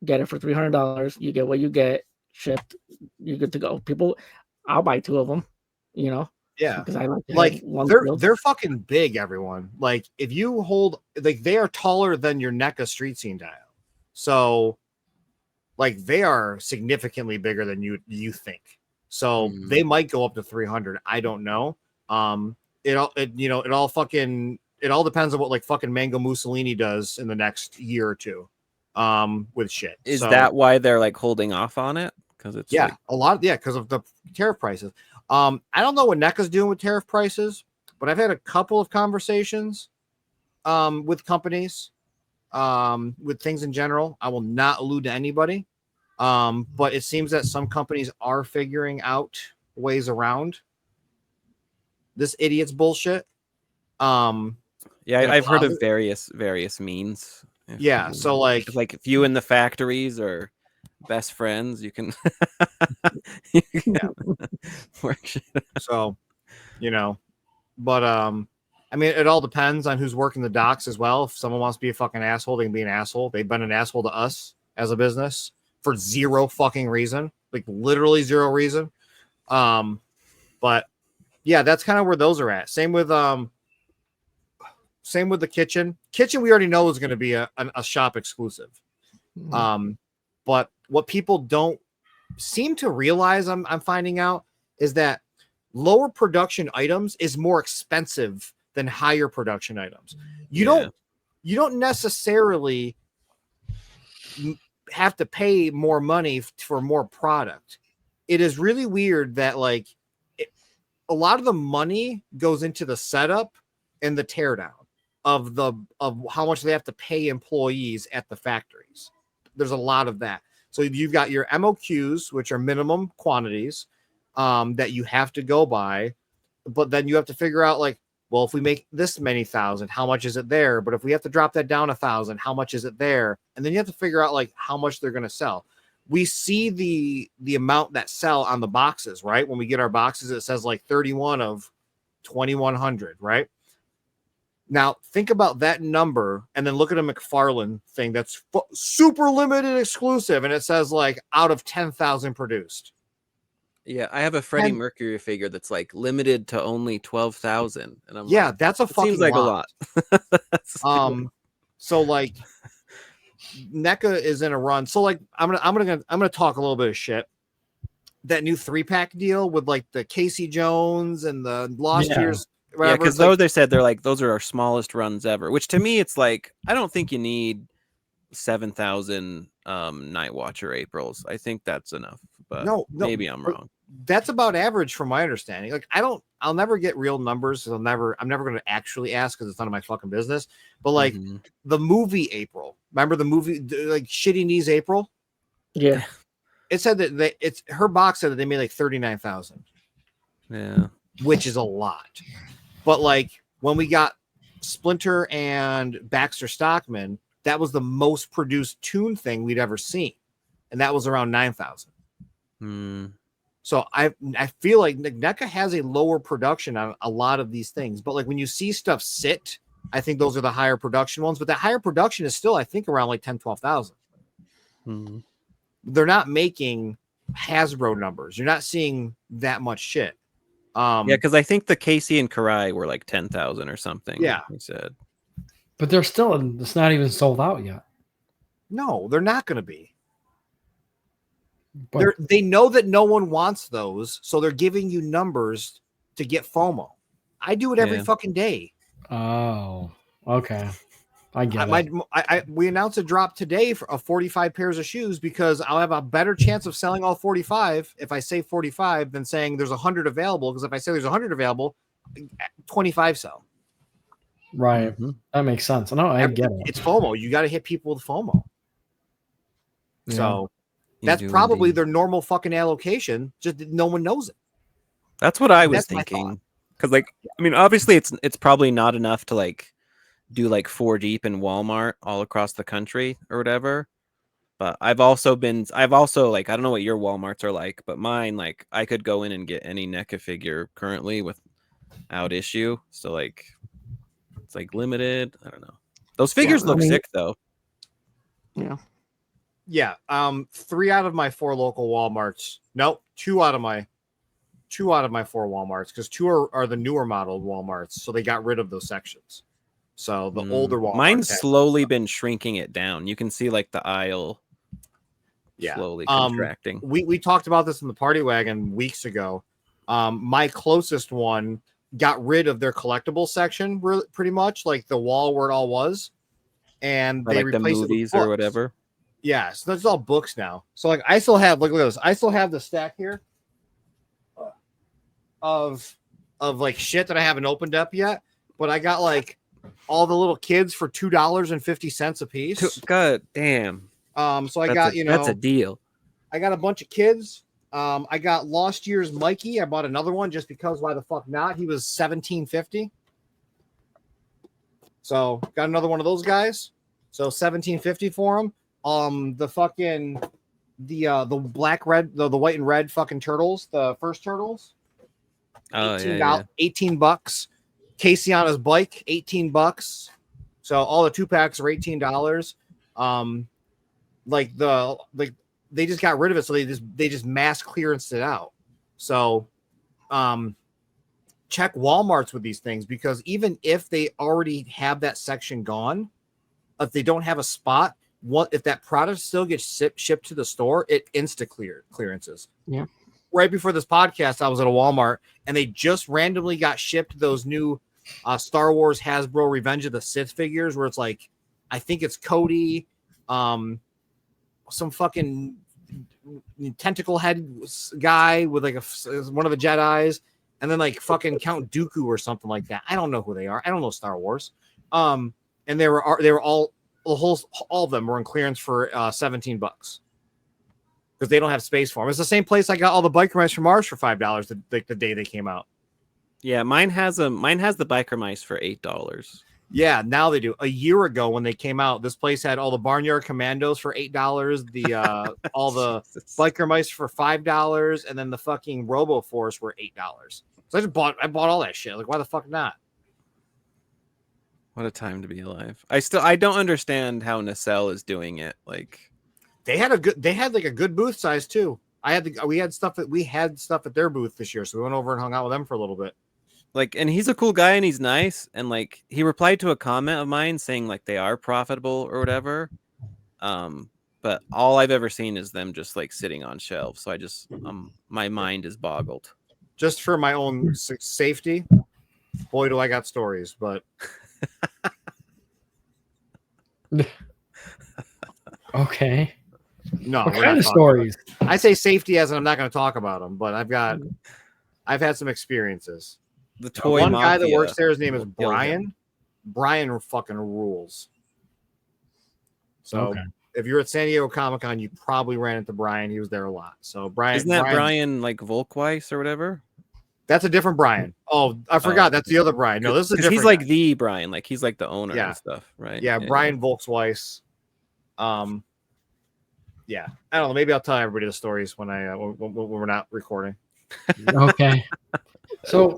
Get it for $300. You get what you get shipped. You're good to go. People, I'll buy 2 of them. You know. Yeah, because I like they're fucking big. Everyone, like if you hold, like they are taller than your NECA street scene dial, so like they are significantly bigger than you think. So they might go up to 300. I don't know. It all depends on what like fucking Mango Mussolini does in the next year or two, with shit. Is that why they're like holding off on it? Because it's because of the tariff prices. I don't know what NECA's doing with tariff prices, but I've had a couple of conversations with companies, with things in general. I will not allude to anybody, but it seems that some companies are figuring out ways around this idiot's bullshit. I've heard of various means. So like if you in the factories or best friends, you can work shit out. So, you know, but I mean, it all depends on who's working the docks as well. If someone wants to be a fucking asshole, they can be an asshole. They've been an asshole to us as a business for zero fucking reason, like literally zero reason. But yeah, that's kind of where those are at. Same with the kitchen. We already know is going to be a shop exclusive. But what people don't seem to realize, I'm finding out, is that lower production items is more expensive than higher production items. You don't necessarily have to pay more money for more product. It is really weird that like a lot of the money goes into the setup and the teardown of how much they have to pay employees at the factories. There's a lot of that. So you've got your MOQs, which are minimum quantities that you have to go by. But then you have to figure out like, well, if we make this many thousand, how much is it there? But if we have to drop that down 1,000, how much is it there? And then you have to figure out like how much they're going to sell. We see the amount that sell on the boxes, right? When we get our boxes, it says like 31 of 2,100, right? Now, think about that number and then look at a McFarlane thing that's super limited exclusive. And it says like out of 10,000 produced. Yeah, I have a Freddie Mercury figure that's like limited to only 12,000. And I'm like, that's a fucking seems like lot. A lot. So like NECA is in a run. So like I'm gonna talk a little bit of shit. That new 3-pack deal with like the Casey Jones and the Lost Years. Yeah, because those they said they're like those are our smallest runs ever. Which to me, it's like I don't think you need 7,000 Night Watcher Aprils. I think that's enough, but No, maybe I'm wrong. That's about average from my understanding. Like I'll never get real numbers. I'm never going to actually ask because it's none of my fucking business. But like the movie April, remember the movie like Shitty Knees April? Yeah. It said that it's her box said that they made like 39,000. Yeah, which is a lot. But like when we got Splinter and Baxter Stockman, that was the most produced tune thing we'd ever seen, and that was around 9,000. So I feel like NECA has a lower production on a lot of these things, but like when you see stuff sit, I think those are the higher production ones. But that higher production is still, I think, around like 10,000-12,000. They're not making Hasbro numbers. You're not seeing that much shit. Yeah, because I think the Casey and Karai were like 10,000 or something. Yeah, he said. But they're still, it's not even sold out yet. No, they're not going to be. But They know that no one wants those, so they're giving you numbers to get FOMO. I do it every fucking day. Oh, okay. I get it. We announced a drop today of 45 pairs of shoes because I'll have a better chance of selling all 45 if I say 45 than saying there's 100 available. Because if I say there's 100 available, 25 sell. Right. That makes sense. No, I get it. It's FOMO. You got to hit people with FOMO. Yeah. So that's probably their normal fucking allocation. Just no one knows it. That's what I was thinking. Because like, I mean, obviously it's probably not enough to like do like 4 deep in Walmart all across the country or whatever. But I've also like, I don't know what your Walmarts are like, but mine, like I could go in and get any NECA figure currently without issue. So like, it's like limited. I don't know. Those figures look sick though. Yeah. Yeah. 3 out of my 4 local Walmarts. Nope. 2 out of my 4 Walmarts, because 2 are the newer model Walmarts. So they got rid of those sections. So the older Walmarts. Mine's slowly been shrinking it down. You can see like the aisle slowly contracting. We talked about this in the Party Wagon weeks ago. My closest one got rid of their collectible section pretty much, like the wall where it all was. And they like the replaced movies it with or whatever. Yeah, so that's all books now. So like I still have, look at this. I still have the stack here of like shit that I haven't opened up yet, but I got like all the little kids for $2.50 a piece. God damn. So I got, that's a deal. I got a bunch of kids. I got last year's Mikey. I bought another one just because why the fuck not? He was $17.50. So got another one of those guys. So $17.50 for him. The fucking the black red the white and red fucking turtles, the first turtles. $18. Casey on his bike, $18. So all the 2-packs are $18. They just got rid of it, so they just mass clearanced it out. So check Walmarts with these things, because even if they already have that section gone, if they don't have a spot, if that product still gets shipped to the store, it clearances. Yeah. Right before this podcast, I was at a Walmart and they just randomly got shipped those new Star Wars Hasbro Revenge of the Sith figures, where it's like, I think it's Cody, some fucking tentacle head guy with like one of the Jedis, and then like fucking Count Dooku or something like that. I don't know who they are. I don't know Star Wars. And they were all of them were in clearance for $17 because they don't have space for them. It's the same place I got all the biker mice from Mars for $5 the day they came out. Yeah, mine has the biker mice for $8. Yeah, now they do. A year ago when they came out, this place had all the Barnyard Commandos for $8, the all the biker mice for $5, and then the fucking Robo Force were $8. So I bought all that shit. Like, why the fuck not? What a time to be alive. I don't understand how Nacelle is doing it. Like, they had like a good booth size too. We had stuff at their booth this year, so we went over and hung out with them for a little bit. Like, and he's a cool guy and he's nice, and like he replied to a comment of mine saying like they are profitable or whatever. But all I've ever seen is them just like sitting on shelves. So I just my mind is boggled. Just for my own safety, boy, do I got stories, but Okay. No, What we're kind not of talking stories? about- I say safety as in I'm not going to talk about them, but I've had some experiences. The toy One guy that mafia works there, his name is will kill him. Brian. Brian fucking rules. So Okay. if you're at San Diego Comic-Con, you probably ran into Brian. He was there a lot. So Isn't that Brian like Volkweiss or whatever? That's a different Brian. Oh, I forgot. Oh. That's the other Brian. No, this is a Because different he's like guy. the Brian, like he's like the owner Yeah. and stuff, right? Yeah, Brian Volksweiss. Yeah, I don't know. Maybe I'll tell everybody the stories when when we're not recording. Okay. So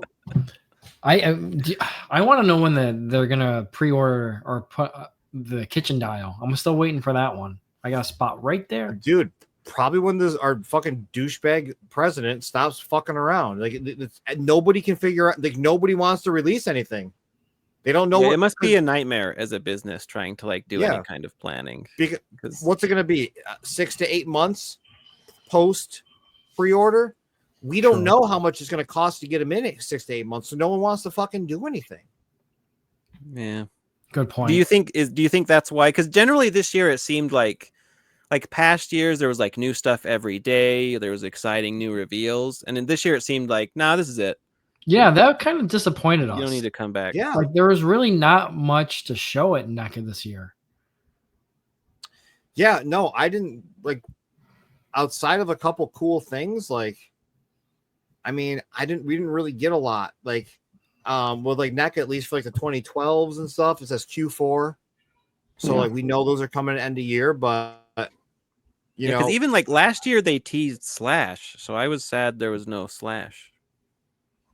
I want to know when they're gonna pre-order or put the kitchen dial. I'm still waiting for that one. I got a spot right there. Dude, probably when our fucking douchebag president stops fucking around. Like nobody can figure out. Like nobody wants to release anything. They don't know. Yeah, it must be a nightmare as a business trying to like do Yeah. any kind of planning. Because what's it going to be? 6 to 8 months post pre-order. We don't True. know how much it's going to cost to get them in 6 to 8 months, so no one wants to fucking do anything. Yeah. Good point. Do you think that's why? Because generally this year it seemed like past years there was like new stuff every day. There was exciting new reveals, and then this year it seemed like, nah, this is it. Yeah, that kind of disappointed us. You don't need to come back. Yeah, Like there was really not much to show at NECA this year. yeah. No, I didn't like. Outside of a couple cool things, like, I mean, we didn't really get a lot. Like, with like NECA, at least for like the 2012s and stuff, it says Q4, so like we know those are coming at end of year, but you know, because even like last year they teased Slash, so I was sad there was no Slash.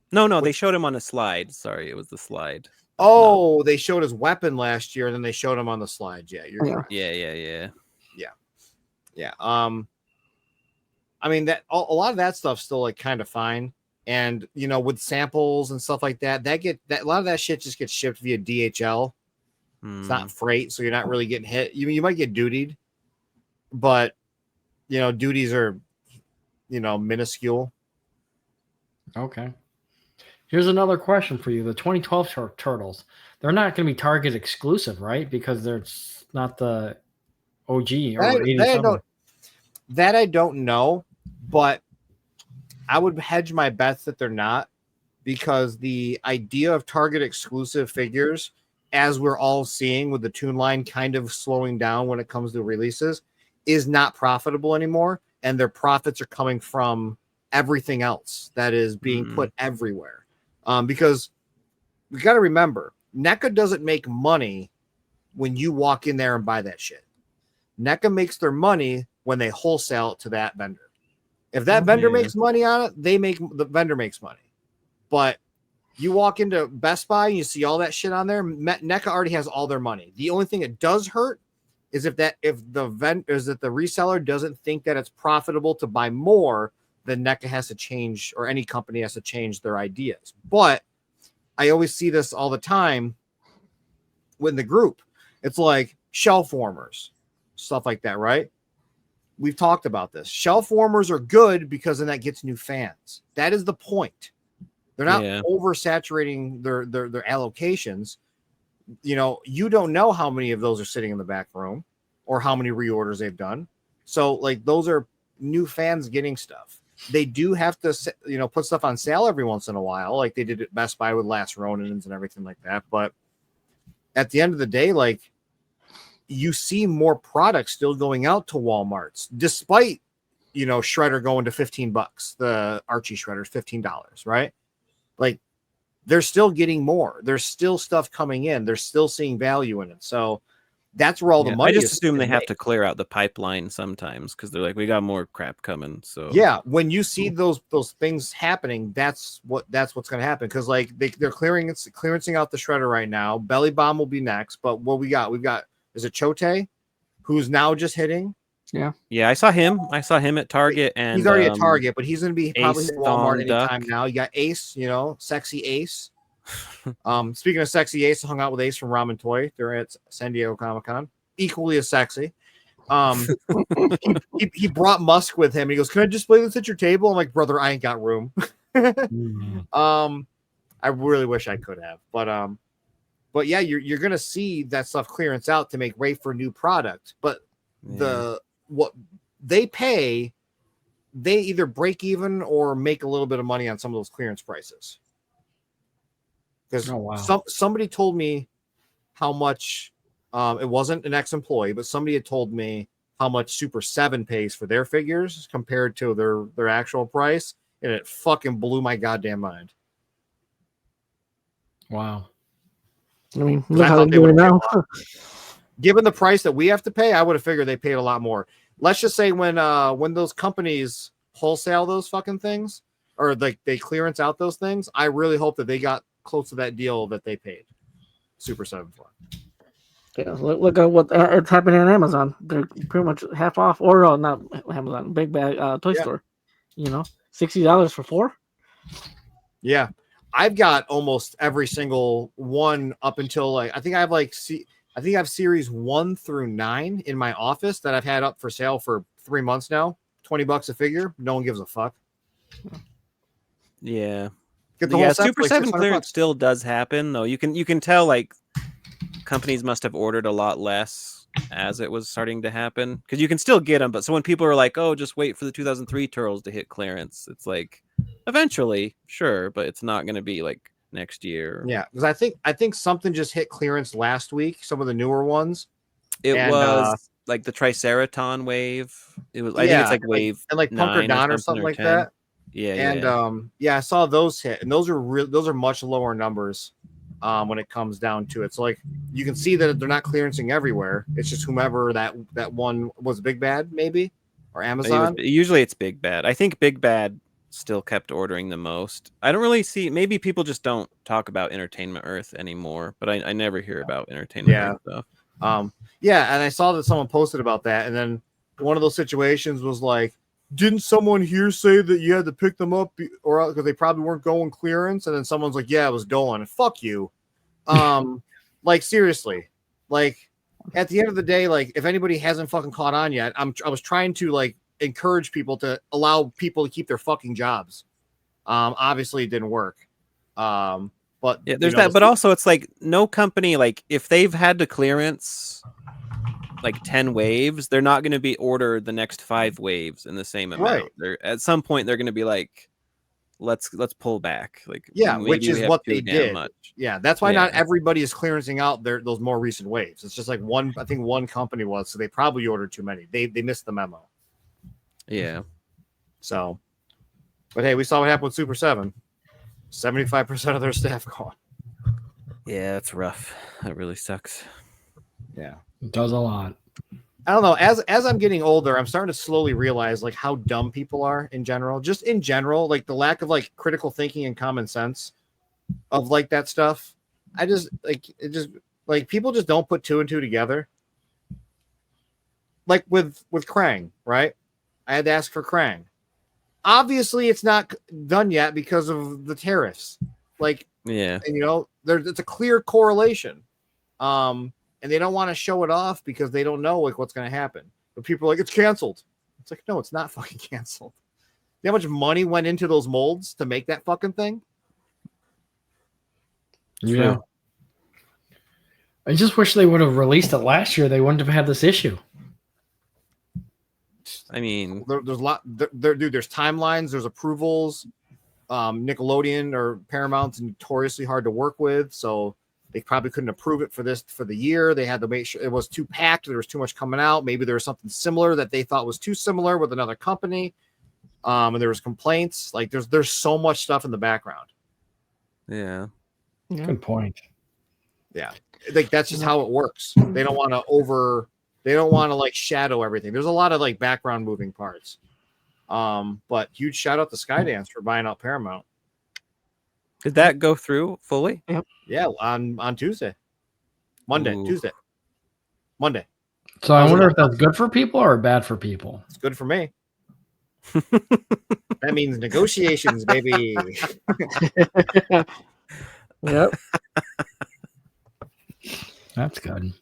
No, they showed him on a slide. Sorry, it was the slide. oh, they showed his weapon last year, and then they showed him on the slide. Yeah, you're correct. Yeah. Yeah. I mean that a lot of that stuff's still like kind of fine, and you know, with samples and stuff like that, a lot of that shit just gets shipped via DHL. It's not freight, so you're not really getting hit. You might get dutied, but you know, duties are, you know, minuscule. Okay. Here's another question for you. The 2012 Turtles, they're not going to be Target exclusive, right? Because they're not the OG or 87. That I don't know, but I would hedge my bets that they're not, because the idea of Target exclusive figures, as we're all seeing with the Toon line kind of slowing down when it comes to releases, is not profitable anymore, and their profits are coming from everything else that is being put everywhere. Because we got to remember, NECA doesn't make money when you walk in there and buy that shit. NECA makes their money when they wholesale it to that vendor. If that vendor makes money on it, the vendor makes money. But you walk into Best Buy and you see all that shit on there, NECA already has all their money. The only thing it does hurt is if the reseller doesn't think that it's profitable to buy more, then NECA has to change, or any company has to change their ideas. But I always see this all the time with the group. It's like shelf warmers, stuff like that, right? We've talked about this. Shelf warmers are good because then that gets new fans. That is the point. They're not oversaturating their allocations. You know, you don't know how many of those are sitting in the back room or how many reorders they've done. So like those are new fans getting stuff. They do have to, you know, put stuff on sale every once in a while, like they did at Best Buy with Last Ronins and everything like that. But at the end of the day, like, you see more products still going out to Walmarts, despite, you know, Shredder going to $15. The Archie Shredder's $15, right? Like, they're still getting more. There's still stuff coming in. They're still seeing value in it. So that's where all the money. I just assume they have to clear out the pipeline sometimes because they're like, we got more crap coming. So yeah, when you see those things happening, that's what's going to happen, because like they're clearancing out the Shredder right now. Belly Bomb will be next, but what we've got is it Chote, who's now just hitting. Yeah, I saw him at Target, and he's already at Target, but he's going to be probably Ace at Walmart Thong anytime Duck. now. You got Ace, you know, sexy Ace. Speaking of sexy Ace, I hung out with Ace from Ramen Toy. They're at San Diego Comic-Con, equally as sexy. He brought Musk with him. He goes, "Can I display this at your table?" I'm like, "Brother, I ain't got room." I really wish I could have, but yeah, you're gonna see that stuff clearance out to make way for new product. But what they pay, they either break even or make a little bit of money on some of those clearance prices. Because somebody told me how much, it wasn't an ex-employee, but somebody had told me how much Super 7 pays for their figures compared to their actual price, and it fucking blew my goddamn mind. Wow. I mean, look how they're doing now. Given the price that we have to pay, I would have figured they paid a lot more. Let's just say when those companies wholesale those fucking things, or like they clearance out those things, I really hope that they got close to that deal that they paid Super 7 for. Yeah, look at what's happening on Amazon. They're pretty much half off, or not Amazon, Big Bag Toy Store. You know, $60 for 4. Yeah, I've got almost every single one up until like I think I have series 1 through 9 in my office that I've had up for sale for 3 months now. $20 a figure. No one gives a fuck. Yeah. Get the whole set Super for like 7 $600 clearance still does happen though. You can tell like companies must have ordered a lot less as it was starting to happen, because you can still get them. But so when people are like, "Oh, just wait for the 2003 Turtles to hit clearance," it's like eventually, sure, but it's not going to be like next year. Yeah, because I think something just hit clearance last week. Some of the newer ones. It was like the Triceraton wave. It was. I think it's like wave and like Punkerdon or something like 10. that. Yeah, and I saw those hit, and those are much lower numbers when it comes down to it. So like you can see that they're not clearancing everywhere. It's just whomever that one was, Big Bad maybe, or Amazon. Usually it's Big Bad. I think Big Bad still kept ordering the most. I don't really see. Maybe people just don't talk about Entertainment Earth anymore. But I never hear about Entertainment Earth stuff. Yeah, and I saw that someone posted about that, and then one of those situations was like, didn't someone here say that you had to pick them up or because they probably weren't going clearance? And then someone's like, yeah, it was going. Fuck you. Like seriously, like at the end of the day, like if anybody hasn't fucking caught on yet, I was trying to like encourage people to allow people to keep their fucking jobs. Obviously it didn't work. But yeah, there's that. But also it's like no company, like if they've had to clearance like 10 waves, they're not going to be ordered the next 5 waves in the same amount. Right. They're at some point they're going to be like, let's pull back. Like which is what they did. Much. Yeah, that's why not everybody is clearancing out those more recent waves. It's just like I think one company was, so they probably ordered too many. They missed the memo. Yeah. So, but hey, we saw what happened with Super 7. 75% of their staff gone. Yeah, that's rough. That really sucks. Yeah. It does a lot. I don't know. As I'm getting older, I'm starting to slowly realize like how dumb people are in general. Just in general, like the lack of like critical thinking and common sense of like that stuff. People just don't put 2 and 2 together. Like with Krang, right? I had to ask for Krang. Obviously, it's not done yet because of the tariffs. Like, yeah, and it's a clear correlation. And they don't want to show it off because they don't know like what's going to happen. But people are like, it's canceled. It's like, no, it's not fucking canceled. You know how much money went into those molds to make that fucking thing? Yeah. True. I just wish they would have released it last year. They wouldn't have had this issue. I mean, there's a lot. Dude, there's timelines. There's approvals. Nickelodeon or Paramount's notoriously hard to work with, so they probably couldn't approve it for the year. They had to make sure it was too packed. There was too much coming out. Maybe there was something similar that they thought was too similar with another company. And there was complaints. Like there's so much stuff in the background. Yeah. Good point. Yeah. Like that's just how it works. They don't want to like shadow everything. There's a lot of like background moving parts. But huge shout out to Skydance for buying out Paramount. Did that go through fully? Yep. Yeah, on Tuesday. Tuesday. Monday. So I wonder if that's good for people or bad for people. It's good for me. That means negotiations, baby. Yep. That's good.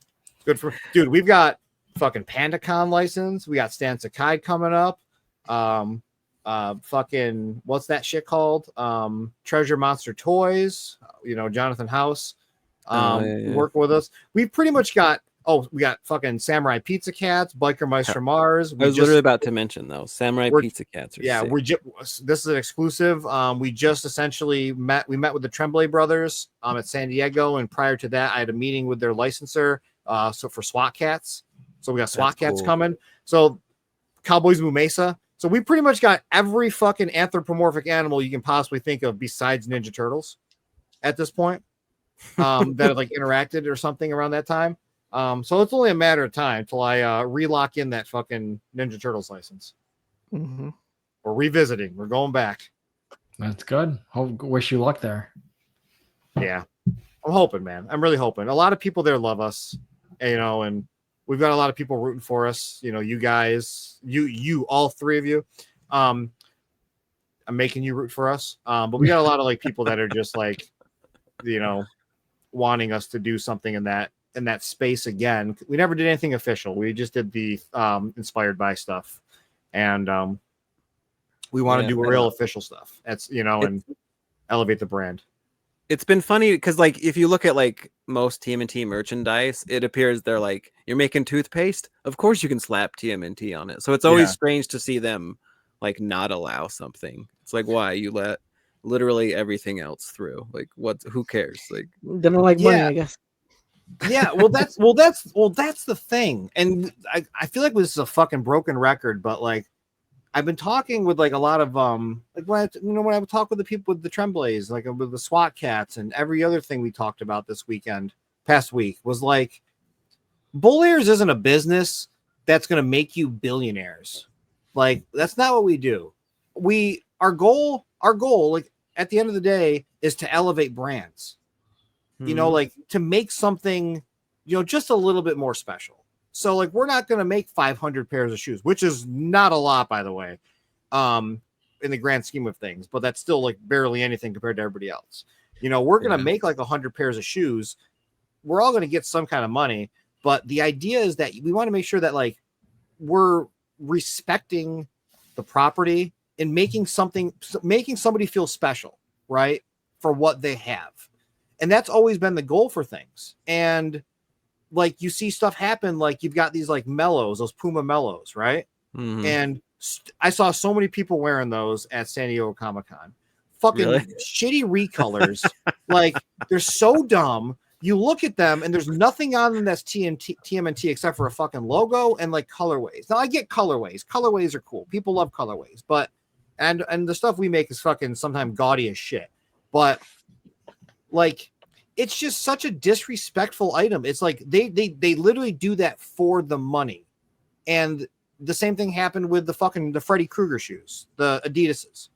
Good for dude. We've got fucking PandaCon license. We got Stan Sakai coming up. Fucking what's that shit called? Treasure Monster Toys. Jonathan House. Working with us. We've pretty much got we got fucking Samurai Pizza Cats, Biker Mice from Mars. I was literally about to mention those Samurai Pizza Cats. Sick. This is an exclusive. We just essentially met with the Tremblay brothers at San Diego, and prior to that, I had a meeting with their licensor. So for SWAT Cats, so we got SWAT Cats coming. So Cowboys Moo Mesa. So we pretty much got every fucking anthropomorphic animal you can possibly think of besides Ninja Turtles at this point that have like interacted or something around that time. So it's only a matter of time till I relock in that fucking Ninja Turtles license. Mm-hmm. We're revisiting. We're going back. That's good. Wish you luck there. Yeah. I'm hoping, man. I'm really hoping. A lot of people there love us, and we've got a lot of people rooting for us. You guys, you, all three of you. I'm making you root for us. But we got a lot of like people that are just like, wanting us to do something in that space again. We never did anything official. We just did the inspired by stuff, and we want to do real official stuff. That's and elevate the brand. It's been funny because like if you look at like most TMNT merchandise, it appears they're like, you're making toothpaste, of course you can slap TMNT on it. So it's always strange to see them like not allow something. It's like, why? You let literally everything else through. Like who cares? Like they don't like money, I guess. Yeah, that's the thing. And I feel like this is a fucking broken record, but like I've been talking with like a lot of like when I would talk with the people with the Tremblays, like with the SWAT Cats and every other thing we talked about this past week was like Bull Ears isn't a business that's gonna make you billionaires. Like that's not what we do. Our goal, like at the end of the day, is to elevate brands. Like to make something, just a little bit more special. So like, we're not going to make 500 pairs of shoes, which is not a lot, by the way, in the grand scheme of things, but that's still like barely anything compared to everybody else. We're going to make like 100 pairs of shoes. We're all going to get some kind of money, but the idea is that we want to make sure that like we're respecting the property and making somebody feel special, right? For what they have. And that's always been the goal for things. And like you see stuff happen, like you've got these like mellows, those Puma mellows, right? Mm-hmm. And I saw so many people wearing those at San Diego Comic-Con. Fucking shitty recolors. Like they're so dumb. You look at them and there's nothing on them that's TMNT except for a fucking logo and like colorways. Now I get colorways. Colorways are cool. People love colorways, but and the stuff we make is fucking sometimes gaudy as shit. But like it's just such a disrespectful item. It's like they literally do that for the money. And the same thing happened with the Freddy Krueger shoes, the Adidas's.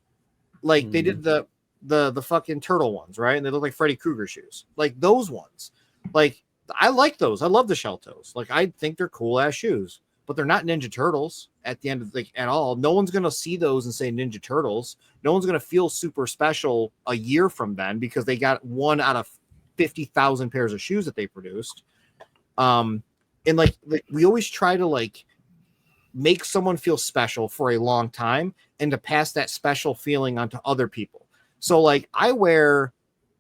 Like they did the fucking turtle ones, right? And they look like Freddy Krueger shoes. Like those ones. Like I like those. I love the shell toes. Like I think they're cool ass shoes, but they're not Ninja Turtles at the end of at all. No one's gonna see those and say Ninja Turtles. No one's gonna feel super special a year from then because they got one out of 50,000 pairs of shoes that they produced. And like we always try to like make someone feel special for a long time and to pass that special feeling onto other people. So like I wear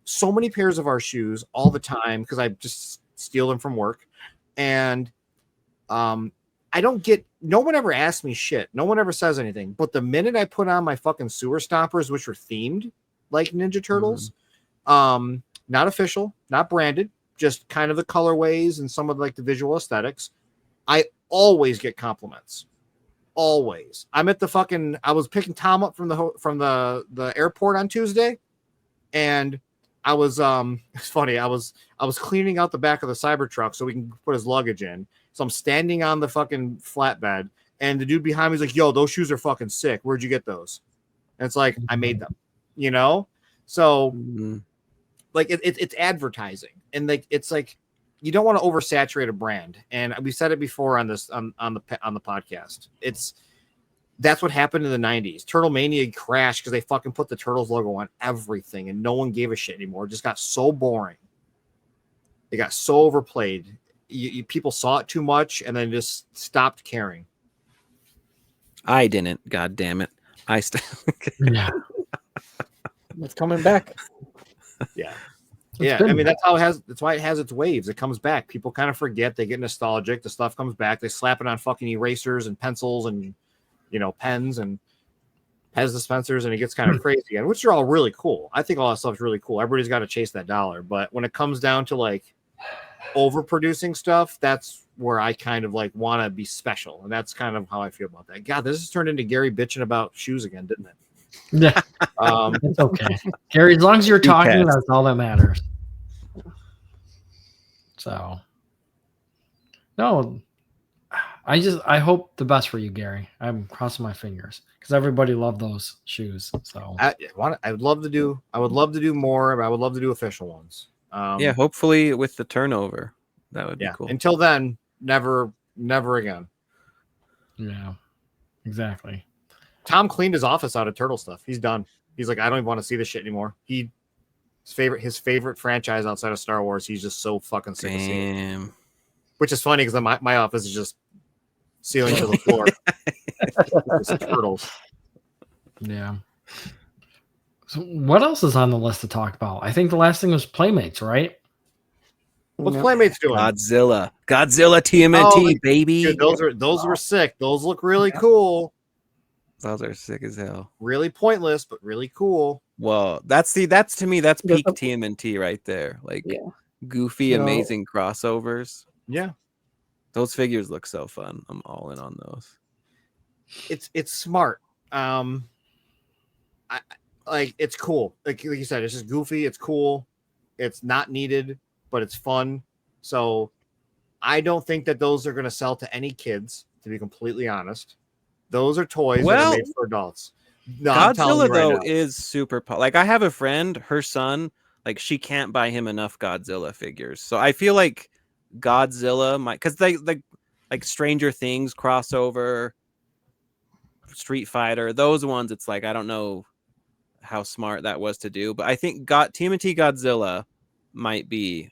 so many pairs of our shoes all the time because I just steal them from work. And no one ever asks me shit. No one ever says anything. But the minute I put on my fucking sewer stompers, which are themed like Ninja Turtles, not official, not branded, just kind of the colorways and some of like the visual aesthetics, I always get compliments. Always. I was picking Tom up from the airport on Tuesday, and I was it's funny, I was cleaning out the back of the Cybertruck so we can put his luggage in. So I'm standing on the fucking flatbed, and the dude behind me is like, "Yo, those shoes are fucking sick. Where'd you get those?" And it's like, I made them, So like it's advertising, and like it's like you don't want to oversaturate a brand. And we said it before on this on the podcast. That's what happened in the 90s. Turtle Mania crashed because they fucking put the Turtles logo on everything, and no one gave a shit anymore. It just got so boring. It got so overplayed. People saw it too much, and then just stopped caring. I didn't. God damn it! Yeah, it's coming back. Yeah. Yeah, I mean that's how it has. That's why it has its waves. It comes back. People kind of forget. They get nostalgic. The stuff comes back. They slap it on fucking erasers and pencils and pens and Pez dispensers, and it gets kind of crazy again, which are all really cool. I think all that stuff's really cool. Everybody's got to chase that dollar, but when it comes down to like overproducing stuff, that's where I kind of like want to be special, and that's kind of how I feel about that. God, this has turned into Gary bitching about shoes again, didn't it? Yeah, it's okay, Gary. As long as you're talking, that's all that matters. So, no, I hope the best for you, Gary. I'm crossing my fingers because everybody loved those shoes. So I would love to do more, but I would love to do official ones. Yeah, hopefully with the turnover, that would be cool. Until then, never again. Yeah, exactly. Tom cleaned his office out of turtle stuff. He's done. He's like, I don't even want to see this shit anymore. His favorite franchise outside of Star Wars. He's just so fucking sick of seeing it. Which is funny because my office is just ceiling to the floor. Just turtles. Yeah. So what else is on the list to talk about? I think the last thing was Playmates, right? What's Playmates doing? Godzilla TMNT, baby. Dude, those were sick. Those look really cool. Those are sick as hell. Really pointless, but really cool. Well, that's to me, that's peak TMNT right there. Like goofy, amazing crossovers. Yeah. Those figures look so fun. I'm all in on those. It's smart. It's cool. Like you said, it's just goofy. It's cool. It's not needed, but it's fun. So I don't think that those are going to sell to any kids, to be completely honest. Those are toys that are made for adults. No, Godzilla though is super like I have a friend, her son, like she can't buy him enough Godzilla figures. So I feel like Godzilla might, because they like Stranger Things crossover, Street Fighter, those ones, it's like I don't know how smart that was to do, but I think TMNT Godzilla might be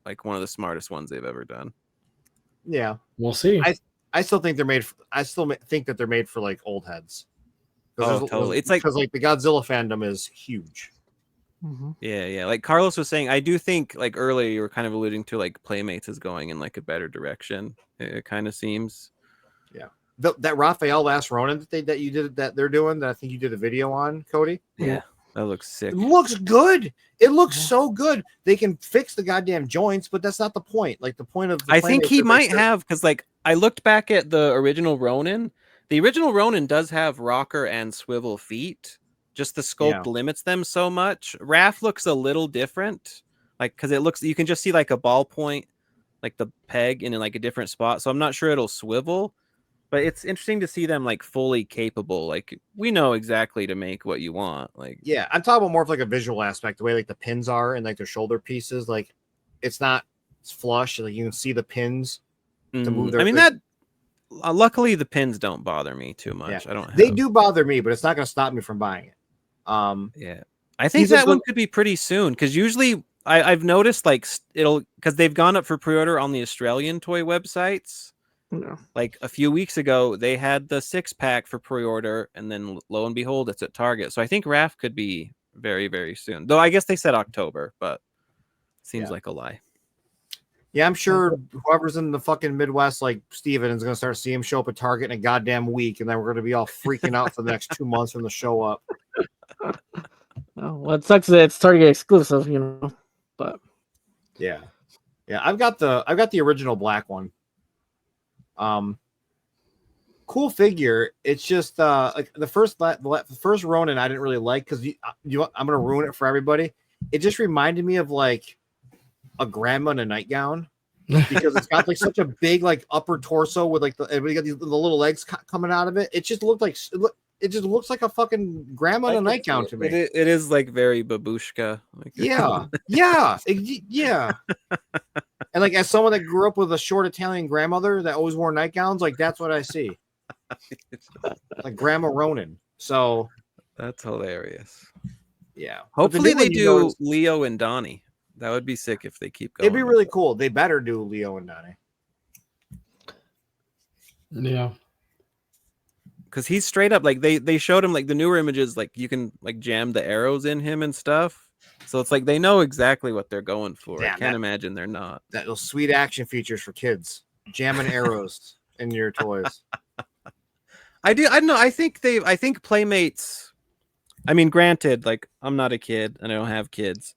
like one of the smartest ones they've ever done. Yeah, we'll see. I still think they're made. I still think that they're made for like old heads. Oh, totally. It's like, because like the Godzilla fandom is huge. Mm-hmm. Yeah. Like Carlos was saying, I do think like earlier you were kind of alluding to like Playmates is going in like a better direction. It kind of seems. Yeah. That Raphael Last Ronin that you did, that they're doing, that I think you did a video on, Cody. Yeah. That looks sick. It looks good. It looks so good. They can fix the goddamn joints, but that's not the point. Like the point of I think he might have, because like I looked back at the original Ronin. The original Ronin does have rocker and swivel feet. Just the sculpt limits them so much. Raph looks a little different, like because it looks, you can just see like a ballpoint, like the peg in like a different spot. So I'm not sure it'll swivel. But it's interesting to see them like fully capable. Like we know exactly to make what you want. Like I'm talking about more of like a visual aspect, the way like the pins are and like their shoulder pieces. Like it's flush. Like you can see the pins to move their. I mean that. Luckily, the pins don't bother me too much. Yeah. I don't. They do bother me, but it's not going to stop me from buying it. Yeah, I think that one could be pretty soon because usually I've noticed like it'll, because they've gone up for pre-order on the Australian toy websites. No. Like a few weeks ago, they had the 6-pack for pre-order, and then lo and behold, it's at Target. So I think RAF could be very, very soon. Though I guess they said October, but seems like a lie. Yeah, I'm sure whoever's in the fucking Midwest, like Steven, is going to start seeing him show up at Target in a goddamn week, and then we're going to be all freaking out for the next 2 months from the show up. Oh, well, it sucks that it's Target exclusive, but yeah, I've got the original black one. Cool figure. It's just like the first Ronin I didn't really like because I'm gonna ruin it for everybody. It just reminded me of like a grandma in a nightgown because it's got like such a big like upper torso with like the little legs coming out of it. It just looked like it just looks like a fucking grandma in a nightgown to me. It is like very babushka. Like, yeah. And like as someone that grew up with a short Italian grandmother that always wore nightgowns, like that's what I see. Like Grandma Ronin. So that's hilarious. Yeah. Hopefully they do Leo and Donnie. That would be sick if they keep going. It'd be really cool. They better do Leo and Donnie. Yeah. Because he's straight up like they showed him like the newer images, like you can like jam the arrows in him and stuff. So it's like they know exactly what they're going for. Yeah, I can't imagine they're not. Those sweet action features for kids, jamming arrows in your toys. I don't know. I think Playmates. I mean, granted, like I'm not a kid and I don't have kids,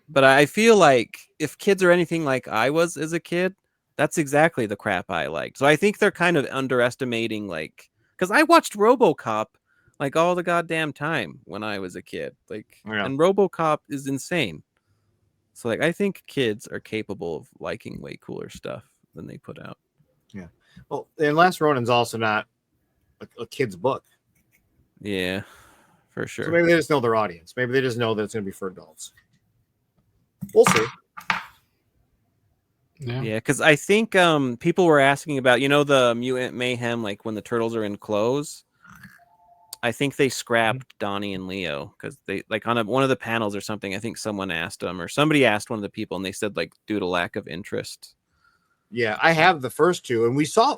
but I feel like if kids are anything like I was as a kid, that's exactly the crap I liked. So I think they're kind of underestimating, like, because I watched RoboCop like all the goddamn time when I was a kid, like, and RoboCop is insane. So like, I think kids are capable of liking way cooler stuff than they put out. Yeah. Well, and Last Ronin's also not a kid's book. Yeah, for sure. So maybe they just know their audience. Maybe they just know that it's going to be for adults. We'll see. Yeah, because I think people were asking about, the Mutant Mayhem, like when the turtles are in clothes. I think they scrapped Donnie and Leo because they like on one of the panels or something. I think someone asked them or somebody asked one of the people, and they said like due to lack of interest. Yeah, I have the first two, and we saw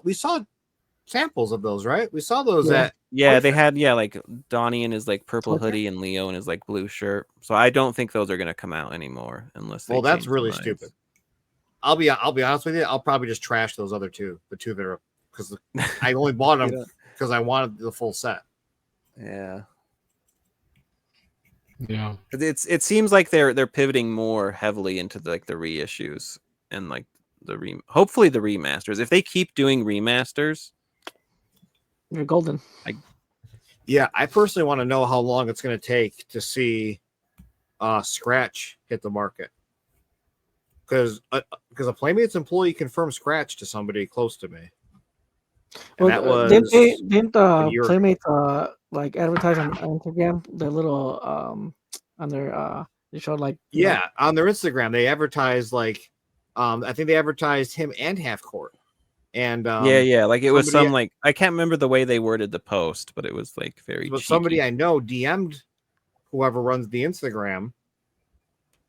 samples of those, right? We saw those at they had like Donnie in his like purple hoodie and Leo in his like blue shirt. So I don't think those are gonna come out anymore unless they that's really stupid. I'll be honest with you. I'll probably just trash those other two, the two that are, because I only bought them because I wanted the full set. Yeah. It seems like they're pivoting more heavily into the reissues and like hopefully the remasters. If they keep doing remasters, you're golden. I personally want to know how long it's going to take to see Scratch hit the market. Because a Playmates employee confirmed Scratch to somebody close to me. And that was didn't Playmates like advertise on Instagram the little on their they showed like on their Instagram they advertised like I think they advertised him and Half Court and like it was some like I can't remember the way they worded the post, but it was like very cheeky. Somebody I know DM'd whoever runs the Instagram.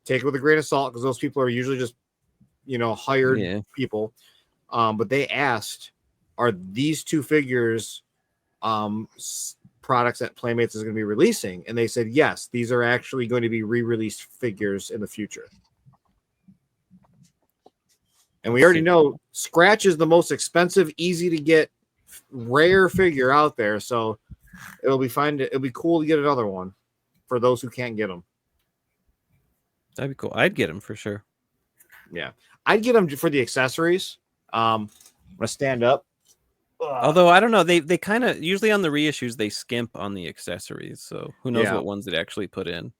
Take it with a grain of salt because those people are usually just hired people, but they asked, are these two figures products that Playmates is going to be releasing? And they said, yes, these are actually going to be re-released figures in the future. And we already know Scratch is the most expensive, easy to get, rare figure out there. So it'll be fine. It'll be cool to get another one for those who can't get them. That'd be cool. I'd get them for sure. Yeah. I'd get them for the accessories. I'm going to stand up. Although I don't know, they kind of usually on the reissues they skimp on the accessories, so who knows what ones they actually put in.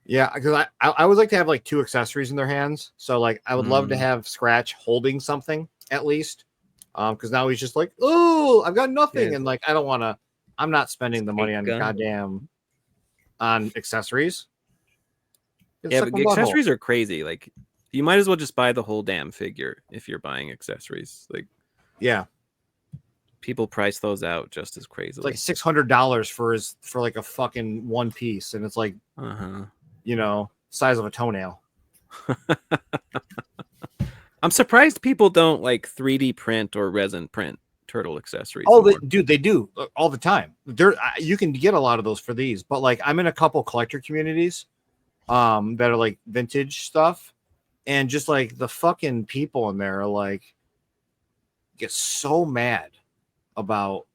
Yeah, because I would like to have like two accessories in their hands. So like I would love to have Scratch holding something at least, because now he's just like, oh, I've got nothing, and like I don't want to. I'm not spending the money on on accessories. But the accessories are crazy. Like you might as well just buy the whole damn figure if you're buying accessories. Like people price those out just as crazily. It's like $600 for like a fucking one piece, and it's like size of a toenail. I'm surprised people don't like 3D print or resin print turtle accessories. Oh, they do all the time. You can get a lot of those for these, but like I'm in a couple collector communities that are like vintage stuff, and just like the fucking people in there are like get so mad about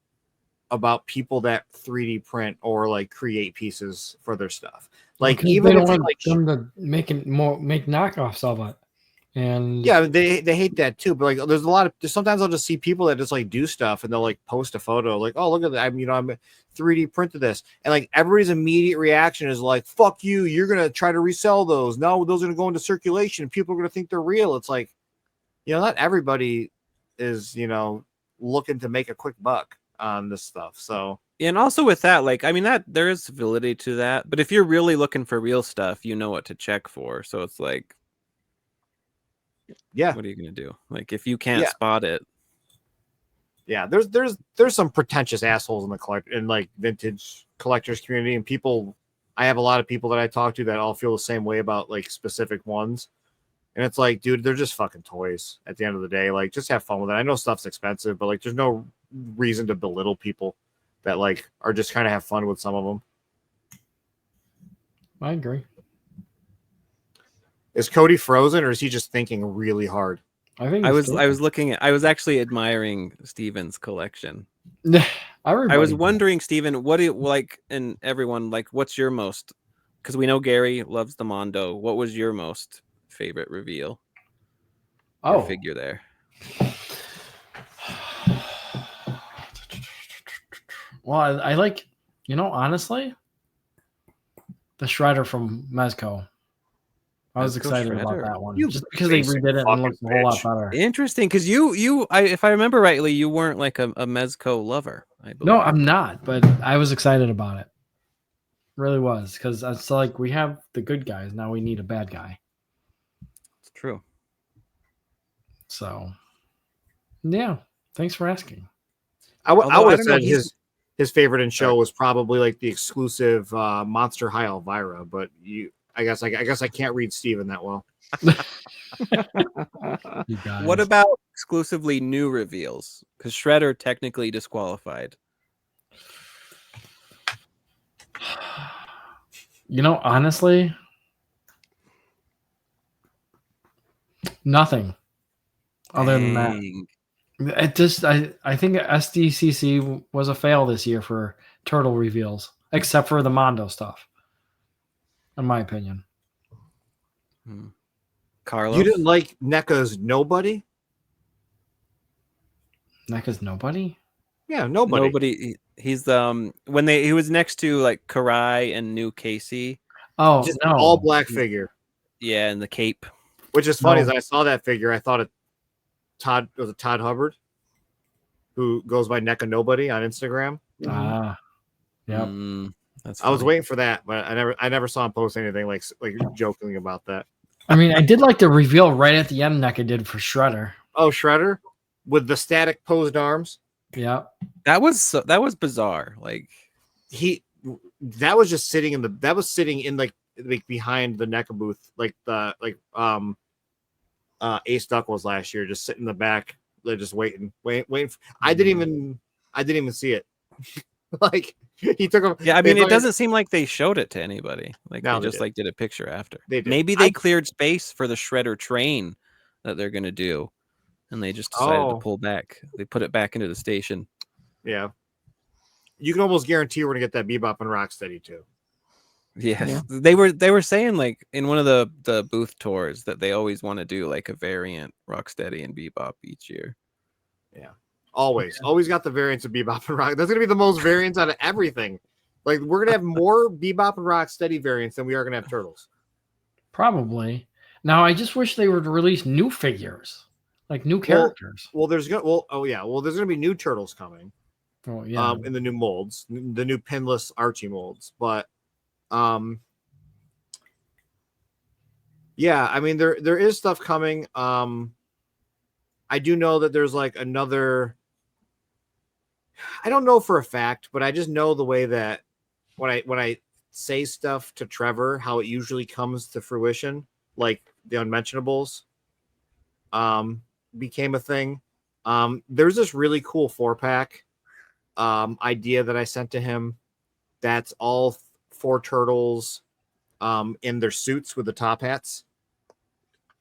people that 3D print or like create pieces for their stuff. Like even they if don't want them to make knockoffs of it. And they hate that too. But like there's sometimes I'll just see people that just like do stuff and they'll like post a photo like, oh, look at that, I'm 3D printed this, and like everybody's immediate reaction is like, fuck you, you're gonna try to resell those. No, those are gonna go into circulation and people are gonna think they're real. It's like, not everybody is looking to make a quick buck on this stuff. So and also with that, like that there is validity to that, but if you're really looking for real stuff, you know what to check for. So it's like, what are you gonna do? Like if you can't spot it. There's some pretentious assholes in the vintage collectors community, and people. I have a lot of people that I talk to that all feel the same way about like specific ones. And it's like, dude, they're just fucking toys at the end of the day. Like, just have fun with it. I know stuff's expensive, but like, there's no reason to belittle people that like are just kind of have fun with some of them. I agree. Is Cody frozen, or is he just thinking really hard? I think I was actually admiring Steven's collection. I was wondering, Steven, what do you like, and everyone, like, what's your most, because we know Gary loves the Mondo. What was your most favorite reveal? Or figure there? Well, I like, honestly, the Shredder from Mezco. I was excited about that one, just because they redid it and looked a whole lot better. Interesting, because if I remember rightly, you weren't like a Mezco lover. I believe. No, I'm not, but I was excited about it. Really was, because it's like we have the good guys, now we need a bad guy. It's true. So, yeah, thanks for asking. I would have said his favorite in show was probably like the exclusive Monster High Elvira, but I guess I can't read Steven that well. What about exclusively new reveals? Because Shredder technically disqualified. Honestly, nothing other than that. It just I think SDCC was a fail this year for turtle reveals, except for the Mondo stuff, in my opinion. Carlos, You didn't like NECA's Nobody? NECA's Nobody? Yeah, Nobody. Nobody. He's when he was next to like Karai and New Casey. Oh, just no. an all black figure. Yeah, and the cape. Which is funny, as I saw that figure, I thought Todd Hubbard, who goes by NECA Nobody on Instagram. Yeah. That's I was waiting for that, but I never saw him post anything like joking about that. I mean, I did like the reveal right at the end NECA did for Shredder. Oh, Shredder with the static posed arms. Yeah, that was bizarre. Like that was just sitting in like behind the NECA booth, Ace Duck was last year, just sitting in the back, just waiting. I didn't even see it. Like he took him. Yeah, I mean, it doesn't seem like they showed it to anybody. Like no, they just like did a picture after. Maybe they cleared space for the Shredder train that they're gonna do, and they just decided to pull back. They put it back into the station. Yeah, you can almost guarantee we're gonna get that Bebop and Rocksteady too. Yeah. They were saying like in one of the booth tours that they always want to do like a variant Rocksteady and Bebop each year. Yeah. Always got the variants of Bebop and Rock. That's gonna be the most variants out of everything. Like we're gonna have more Bebop and Rocksteady variants than we are gonna have Turtles. Probably. Now I just wish they would release new figures, like new characters. There's gonna be new Turtles coming. Oh yeah. In the new molds, the new pinless Archie molds, but yeah, I mean there is stuff coming. I do know that there's like another. I don't know for a fact, but I just know the way that when I say stuff to Trevor, how it usually comes to fruition, like the Unmentionables became a thing. There's this really cool 4-pack idea that I sent to him. That's all 4 turtles in their suits with the top hats.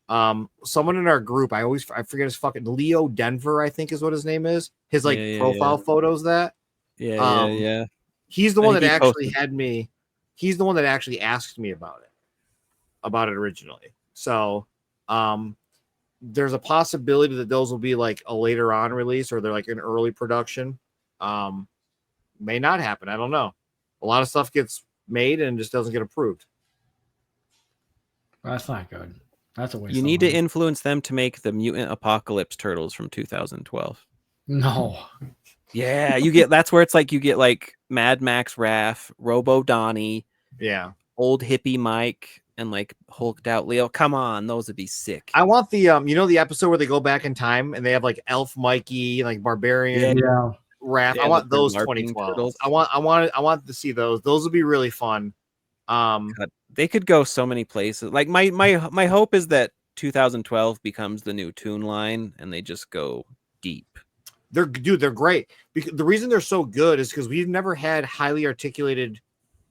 Someone in our group, I forget his fucking Leo Denver, I think is what his name is. His profile photos that. Yeah. He's the one that actually had me. He's the one that actually asked me about it originally. So, there's a possibility that those will be like a later on release, or they're like in early production. May not happen. I don't know. A lot of stuff gets made and just doesn't get approved. That's not good. That's a waste. You need to influence them to make the Mutant Apocalypse Turtles from 2012. No. Yeah, that's where it's like you get like Mad Max Raph, Robo Donnie, yeah, old hippie Mike, and like hulked out Leo. Come on, those would be sick. I want the the episode where they go back in time and they have like Elf Mikey, like Barbarian, Raph. I want those 2012. I want to see those. Those would be really fun. God, they could go so many places. Like my hope is that 2012 becomes the new Toon line and they just go deep. They're great. Because the reason they're so good is because we've never had highly articulated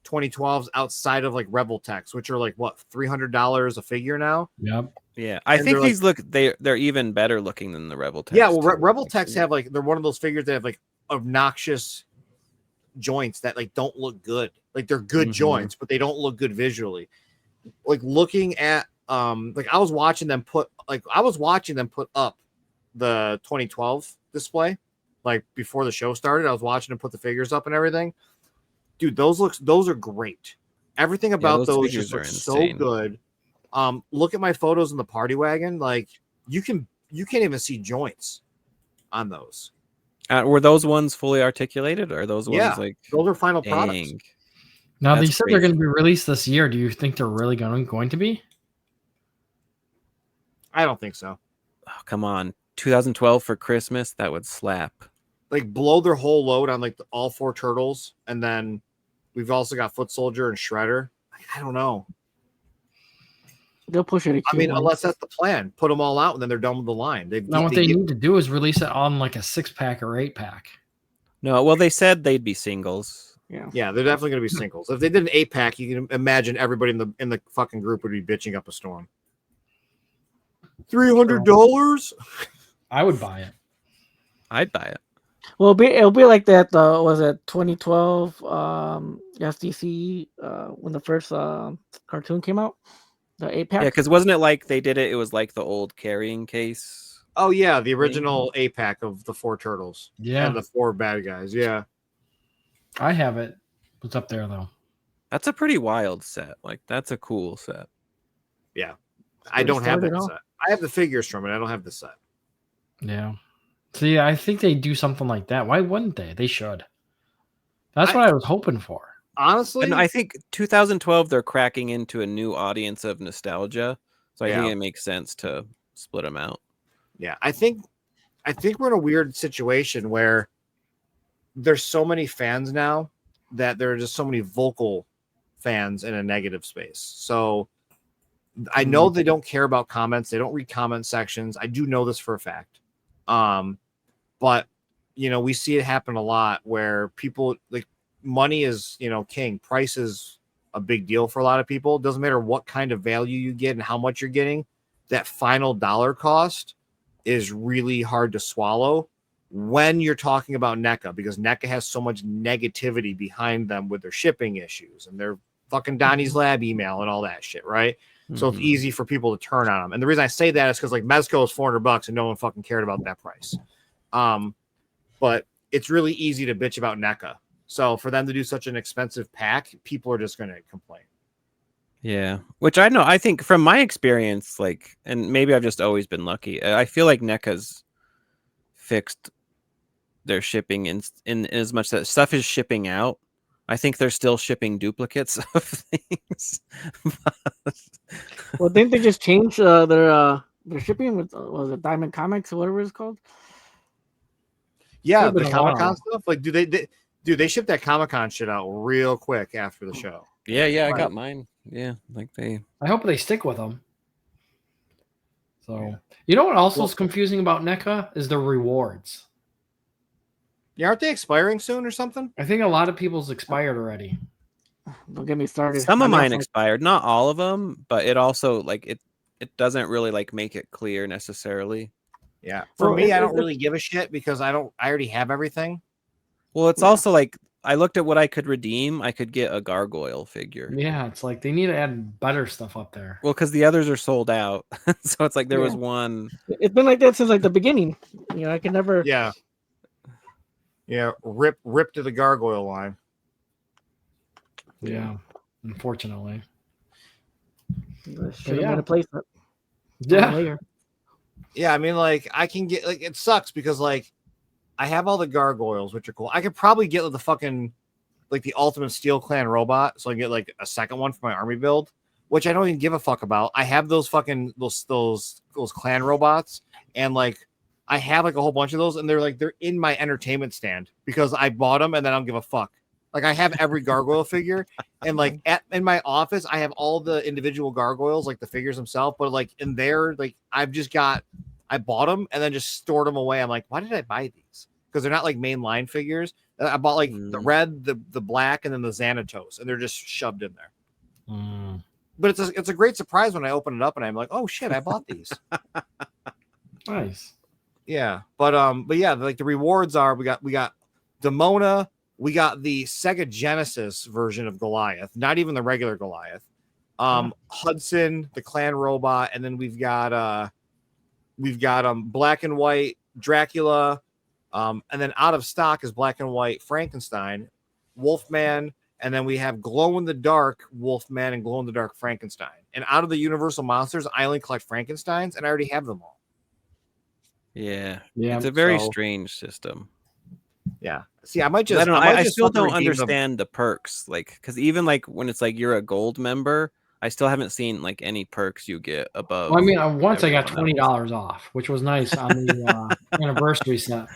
2012s outside of like Rebel Techs, which are like what, $300 a figure now. Yep. Yeah, I And think they're they're they're even better looking than the Rebel Techs. Yeah, well, too. Rebel Techs have like, they're one of those figures that have like obnoxious joints that like don't look good. Like they're good joints, but they don't look good visually. Like looking at like I was watching them put up the 2012 display like before the show started. I was watching them put the figures up and everything. Dude, those are great. Everything about those just looks so good. Look at my photos in the party wagon. Like you can't even see joints on those. Were those ones fully articulated, or are those ones like those are final products? Now they said they're going to be released this year. Do you think they're really going to be? I don't think so. Oh, come on, 2012 for Christmas, that would slap. Like blow their whole load on like all 4 turtles, and then we've also got Foot Soldier and Shredder. I don't know. They'll push it. I mean, unless that's the plan, put them all out and then they're done with the line. What they need to do is release it on like a 6-pack or 8-pack. No, well, they said they'd be singles. Yeah, they're definitely going to be singles. If they did an 8-pack, you can imagine everybody in the fucking group would be bitching up a storm. $300? I would buy it. I'd buy it. Well, it'll be like that. Was it 2012 SDC when the first cartoon came out? The 8-pack. Yeah, because wasn't it like they did it? It was like the old carrying case. Oh yeah, the original 8-pack of the 4 turtles. Yeah, and the 4 bad guys. Yeah, I have it. It's up there though. That's a pretty wild set. Like that's a cool set. Yeah, I don't have that set. I have the figures from it. I don't have the set. Yeah. See, I think they do something like that. Why wouldn't they? They should. That's what I was hoping for. Honestly, and I think 2012 they're cracking into a new audience of nostalgia, so I think it makes sense to split them out. Yeah, I think we're in a weird situation where there's so many fans now that there are just so many vocal fans in a negative space. So I know they don't care about comments. They don't read comment sections. I do know this for a fact. But you know, we see it happen a lot where people like money is, you know, king. Price is a big deal for a lot of people. It doesn't matter what kind of value you get and how much you're getting. That final dollar cost is really hard to swallow when you're talking about NECA, because NECA has so much negativity behind them with their shipping issues and their fucking Donnie's Lab email and all that shit, right? So it's easy for people to turn on them. And the reason I say that is because like Mezco is $400 and no one fucking cared about that price. But it's really easy to bitch about NECA. So for them to do such an expensive pack, people are just going to complain. Yeah, which I know. I think from my experience, like, and maybe I've just always been lucky. I feel like NECA's fixed their shipping in as much that stuff is shipping out. I think they're still shipping duplicates of things. Well, didn't they just change their shipping with was it Diamond Comics or whatever it's called? Yeah, the Comic-Con stuff. Like, do they ship that Comic-Con shit out real quick after the show? Yeah, I got mine. Yeah, like I hope they stick with them. So you know what also is confusing about NECA is the rewards. Yeah, aren't they expiring soon or something? I think a lot of people's expired already. Don't get me started. Some of mine expired, not all of them, but it also like it doesn't really like make it clear necessarily. Yeah, for me, I don't really give a shit because I already have everything. Well, it's also like I looked at what I could redeem. I could get a gargoyle figure. Yeah, it's like they need to add better stuff up there. Well, because the others are sold out, so it's like there was one. It's been like that since like the beginning. You know, I can never. Yeah. Rip to the gargoyle line. Yeah, unfortunately. Should have been a placement. Yeah. Yeah, I mean, like I can get like it sucks because like I have all the gargoyles, which are cool. I could probably get the fucking like the Ultimate Steel Clan robot, so I can get like a second one for my army build, which I don't even give a fuck about. I have those fucking those clan robots, and like I have like a whole bunch of those, and they're in my entertainment stand because I bought them, and then I don't give a fuck. Like I have every gargoyle figure, and like in my office, I have all the individual gargoyles, like the figures themselves. But like in there, like I bought them and then just stored them away. I'm like, why did I buy these? because they're not like mainline figures. I bought like the red, the black, and then the Xanatos, and they're just shoved in there. But it's a great surprise when I open it up and I'm like, oh shit, I bought these. Nice. Yeah, but yeah, like the rewards are we got Demona, we got the Sega Genesis version of Goliath, not even the regular Goliath. Hudson, the Clan Robot, and then we've got black and white Dracula, and then out of stock is black and white Frankenstein, Wolfman, and then we have glow in the dark Wolfman and glow in the dark Frankenstein. And out of the Universal monsters, I only collect Frankensteins, and I already have them all. Yeah. It's a very strange system. Yeah. See, I might just. I don't know. I still don't understand the perks, like, because even like when it's like you're a gold member, I still haven't seen like any perks you get above. Well, I mean, once I got $20 off, which was nice on the anniversary set.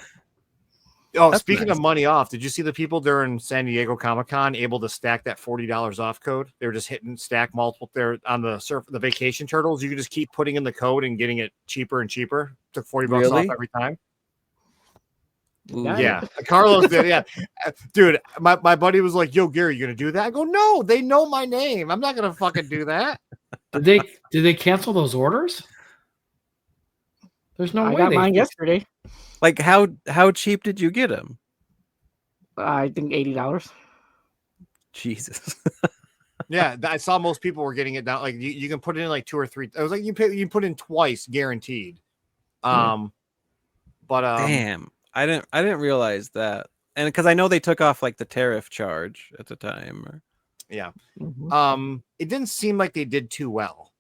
Oh, that's speaking of money off, did you see the people during San Diego Comic-Con able to stack that $40 off code? They were just hitting stack multiple there on the vacation turtles. You could just keep putting in the code and getting it cheaper and cheaper. Took $40 off every time. Yeah, Carlos did. Yeah, dude, my buddy was like, "Yo, Gary, you gonna do that?" I go, "No, they know my name. I'm not gonna fucking do that." Did they cancel those orders? There's no way. I got mine yesterday. Like how cheap did you get them? I think $80. Jesus. Yeah, I saw most people were getting it down. Like you can put it in like 2 or 3. I was like, you put in twice guaranteed. But damn. I didn't realize that, and because I know they took off like the tariff charge at the time. Yeah, it didn't seem like they did too well.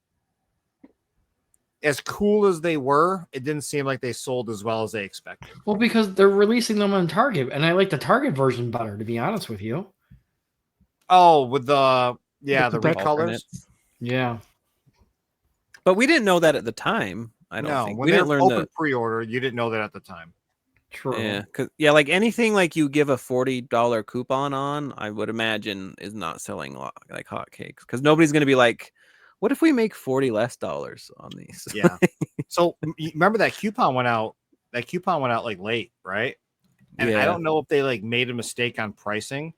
As cool as they were, it didn't seem like they sold as well as they expected. Well, because they're releasing them on Target, and I like the Target version better, to be honest with you. Oh, with the recolors. Yeah, but we didn't know that at the time. I don't think we didn't learn that pre-order. You didn't know that at the time. True. Yeah, because like anything like you give a $40 coupon on, I would imagine is not selling like hotcakes, because nobody's going to be like, what if we make $40 less on these? Yeah. So remember that coupon went out. That coupon went out like late, right? And I don't know if they like made a mistake on pricing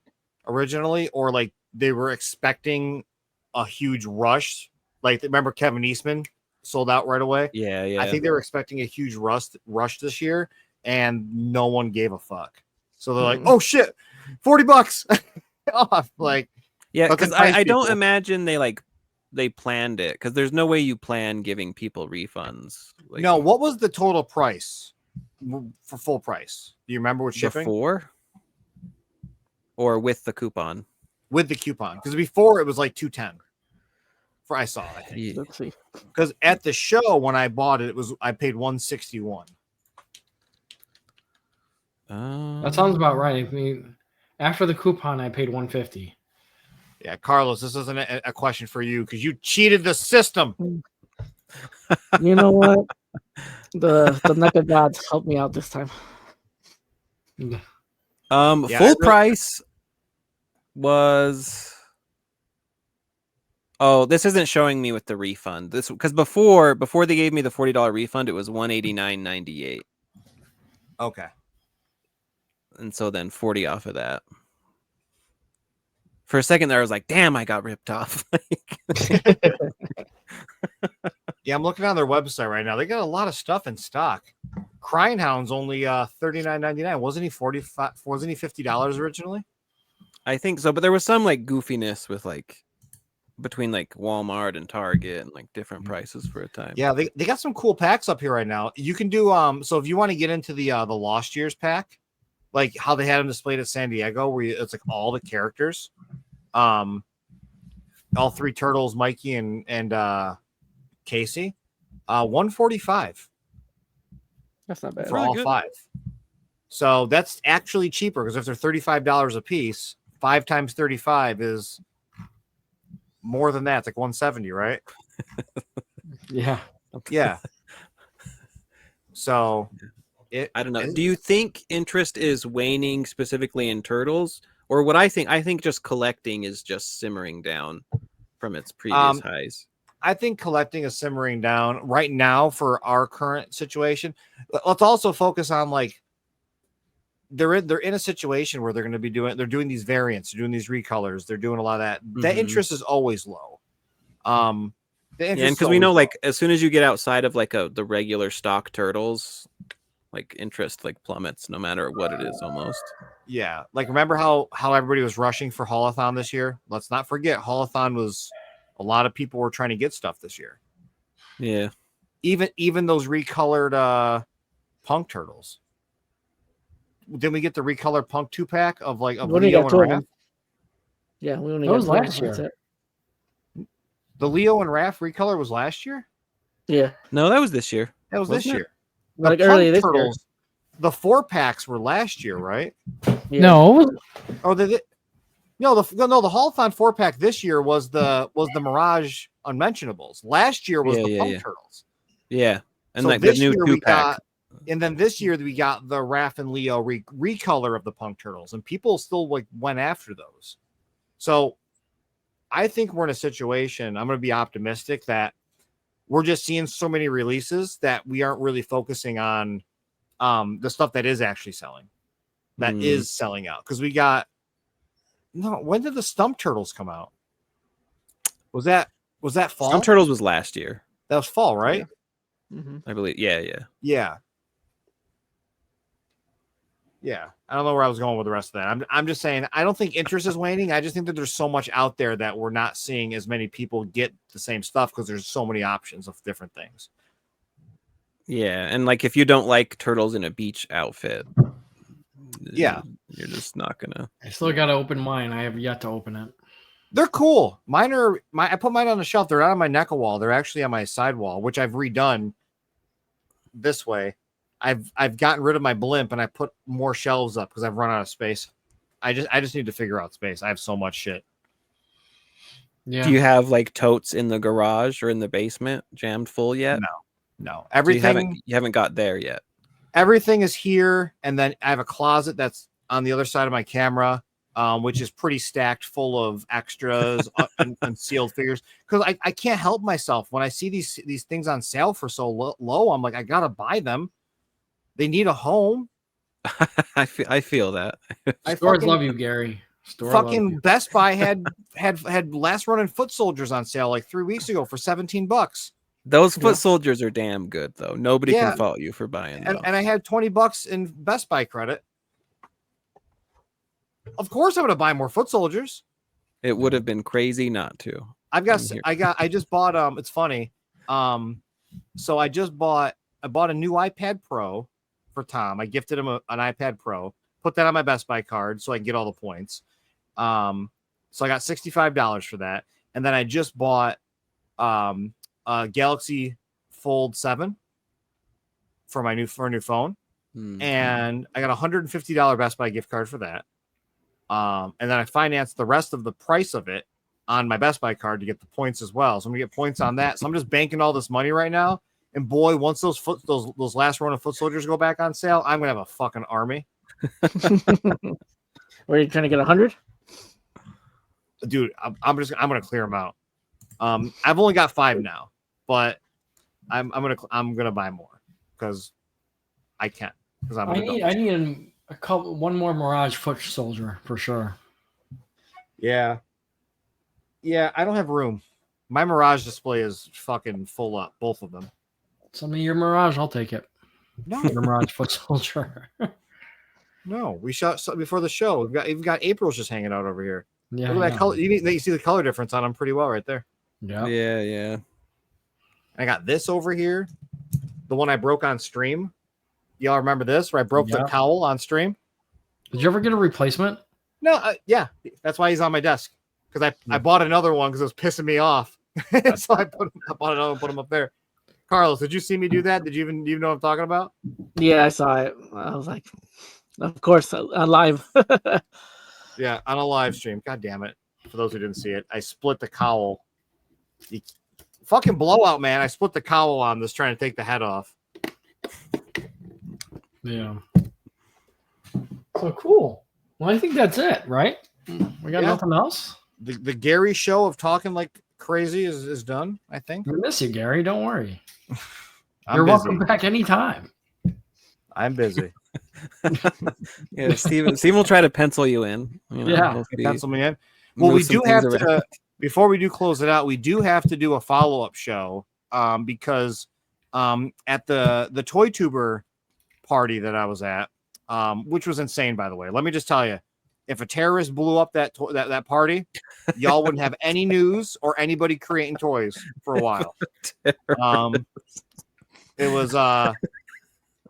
originally, or like they were expecting a huge rush. Like remember Kevin Eastman sold out right away. Yeah. I think they were expecting a huge rush this year, and no one gave a fuck. So they're like, "Oh shit, $40 off!" Like, yeah, because I don't imagine they planned it, because there's no way you plan giving people refunds. Like, no, what was the total price for full price? Do you remember what shipping? Before or with the coupon? With the coupon, because before it was like $210. I saw, I think. Yeah. Let's see. Because at the show when I bought it, I paid $161. That sounds about right. I mean, after the coupon, I paid $150. Yeah, Carlos, this isn't a question for you because you cheated the system. You know what? The NECA gods helped me out this time. Full price was. Oh, this isn't showing me with the refund. This because before they gave me the $40 refund, it was $189.98. Okay. And so then 40 off of that. For a second there, I was like, damn, I got ripped off. Yeah, I'm looking on their website right now. They got a lot of stuff in stock. Crying Hound's only $39.99. Wasn't he $50 originally? I think so, but there was some like goofiness with like between like Walmart and Target and like different prices for a time. Yeah, they got some cool packs up here right now. You can do so if you want to get into the Lost Years pack, like how they had them displayed at San Diego, where it's like all the characters, all 3 turtles, Mikey and Casey, $145. That's not bad. For all 5. So that's actually cheaper, because if they're $35 a piece, 5 times 35 is more than that. It's like 170, right? Yeah. Yeah. So I don't know. Do you think interest is waning specifically in turtles, or what I think just collecting is just simmering down from its previous highs? I think collecting is simmering down right now for our current situation. Let's also focus on like they're in a situation where they're going to be doing these variants, they're doing these recolors, they're doing a lot of that. That interest is always low. And because we know like as soon as you get outside of like the regular stock turtles, like interest like plummets no matter what it is almost. Yeah, like remember how everybody was rushing for Haulathon this year? Let's not forget Haulathon was a lot of people were trying to get stuff this year. Yeah, even those recolored Punk turtles. Didn't we get the recolored Punk 2-pack of Leo and Raph? Yeah, we only that got was last year. The Leo and Raph recolor was last year? Yeah. No, that was this year. That was this year. Like the early this turtles, year. The 4-packs were last year, right? Yeah. No. Oh, the Haulathon 4-pack this year was the Mirage Unmentionables. Last year was the Punk turtles. Yeah. And so like the new 2-pack. And then this year we got the Raph and Leo recolor of the Punk turtles, and people still like went after those. So I think we're in a situation, I'm going to be optimistic that we're just seeing so many releases that we aren't really focusing on the stuff that is actually selling, that is selling out. Because when did the Stump Turtles come out? Was that fall? Stump Turtles was last year. That was fall, right? I believe. Yeah. I don't know where I was going with the rest of that. I'm just saying, I don't think interest is waning. I just think that there's so much out there that we're not seeing as many people get the same stuff because there's so many options of different things. Yeah, and like if you don't like turtles in a beach outfit, yeah, you're just not gonna. I still got to open mine. I have yet to open it. They're cool. I put mine on the shelf. They're not on my NECA wall. They're actually on my side wall, which I've redone this way. I've gotten rid of my blimp and I put more shelves up because I've run out of space. I just need to figure out space. I have so much shit. Yeah. Do you have like totes in the garage or in the basement jammed full yet? No. Everything so you haven't got there yet. Everything is here, and then I have a closet that's on the other side of my camera, which is pretty stacked full of extras and sealed figures. Because I can't help myself when I see these things on sale for so low. I'm like, I gotta buy them. They need a home. I feel that. Stores love you, Gary. Fucking Best Buy had last running foot soldiers on sale like 3 weeks ago for $17. Those foot soldiers are damn good though. Nobody can fault you for buying them. And I had $20 in Best Buy credit. Of course I'm gonna buy more foot soldiers. It would have been crazy not to. I just bought it's funny. So I bought a new iPad Pro for Tom. I gifted him an iPad Pro, put that on my Best Buy card so I can get all the points. So I got $65 for that. And then I just bought a Galaxy Fold 7 for a new phone. And I got a $150 Best Buy gift card for that. And then I financed the rest of the price of it on my Best Buy card to get the points as well. So I'm gonna get points on that. So I'm just banking all this money right now. And boy, once those last run of foot soldiers go back on sale, I'm gonna have a fucking army. Were you trying to get 100? Dude, I'm gonna clear them out. I've only got 5 now, but I'm gonna buy more because I can. Because I need one more Mirage foot soldier for sure. Yeah, I don't have room. My Mirage display is fucking full up, both of them. Some of your Mirage, I'll take it. No, your Mirage foot soldier. No, we shot before the show. We've got April's just hanging out over here. Yeah, look at that color. You see the color difference on them pretty well right there. Yeah. I got this over here, the one I broke on stream. Y'all remember this? Where I broke the cowl on stream. Did you ever get a replacement? No, yeah, that's why he's on my desk. Because I bought another one because it was pissing me off. So I bought another one, put him up there. Carlos, did you see me do that? Did you even know what I'm talking about? Yeah, I saw it. I was like, of course, on live. Yeah, on a live stream. God damn it. For those who didn't see it, I split the cowl. Fucking blowout, man. I split the cowl on this trying to take the head off. Yeah. So cool. Well, I think that's it, right? We got nothing else? The Gary show of talking like crazy is done, I think. We miss you, Gary. Don't worry. You're welcome back anytime. I'm busy. Yeah, Steven will try to pencil you in. You know, Yeah. we'll see. Pencil me in. Well, Move we some do things have around. to, before we do close it out, we do have to do a follow-up show because at the Toy Tuber party that I was at, which was insane, by the way. Let me just tell you, if a terrorist blew up that party, y'all wouldn't have any news or anybody creating toys for a while. It was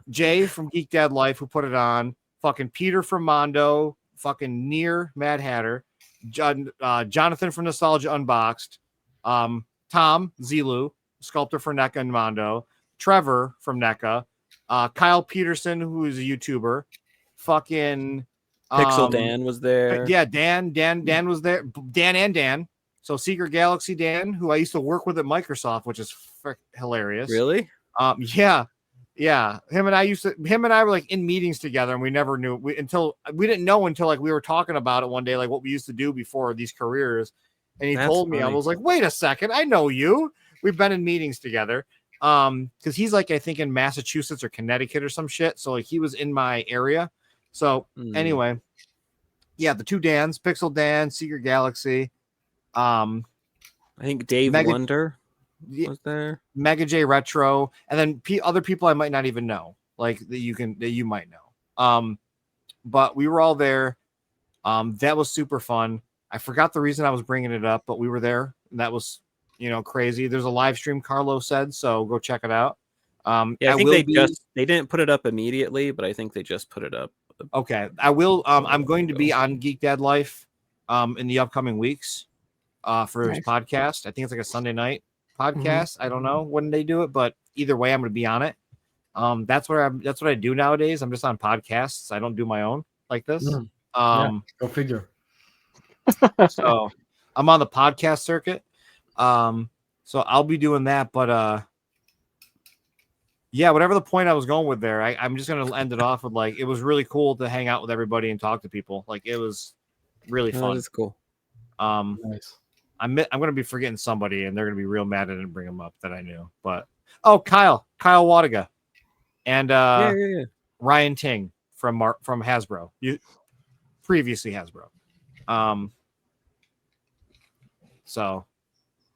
Jay from Geek Dad Life who put it on, fucking Peter from Mondo, fucking Near Mad Hatter, Jonathan from Nostalgia Unboxed, Tom Zilu, sculptor for NECA and Mondo, Trevor from NECA, Kyle Peterson, who is a YouTuber, fucking Pixel Dan was there. Yeah, Dan was there. Dan. So Secret Galaxy Dan, who I used to work with at Microsoft, which is hilarious. Really? Yeah. Him and I were like in meetings together, and we never knew we didn't know until like we were talking about it one day, like what we used to do before these careers. And he That's told me, funny. I was like, wait a second, I know you. We've been in meetings together. Because he's like, I think in Massachusetts or Connecticut or some shit. So like he was in my area. So anyway, yeah, the two Dans, Pixel Dan, Secret Galaxy. I think Dave Wonder was there. Mega J Retro, and then other people I might not even know, like that you might know. But we were all there. That was super fun. I forgot the reason I was bringing it up, but we were there, and that was crazy. There's a live stream, Carlo said, so go check it out. Yeah, I think they didn't put it up immediately, but I think they just put it up. Okay, I will. I'm going to be on Geek Dad Life in the upcoming weeks for his podcast. I think it's like a Sunday night podcast. I don't know when they do it, but either way, I'm going to be on it. That's what I do nowadays. I'm just on podcasts. I don't do my own like this. Go figure. So I'm on the podcast circuit. So I'll be doing that, but yeah, whatever the point I was going with there, I'm just gonna end it off with like it was really cool to hang out with everybody and talk to people. Like it was really fun. That's cool. Nice. I'm gonna be forgetting somebody, and they're gonna be real mad I didn't bring them up that I knew. But Kyle Wadiga, and Ryan Ting from Hasbro, previously Hasbro. So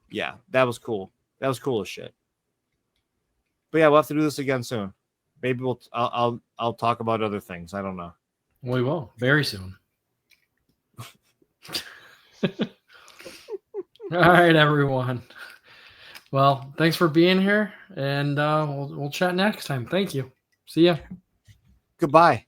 yeah, that was cool. That was cool as shit. But yeah, we'll have to do this again soon. Maybe I'll talk about other things. I don't know. We will very soon. All right, everyone. Well, thanks for being here, and we'll chat next time. Thank you. See ya. Goodbye.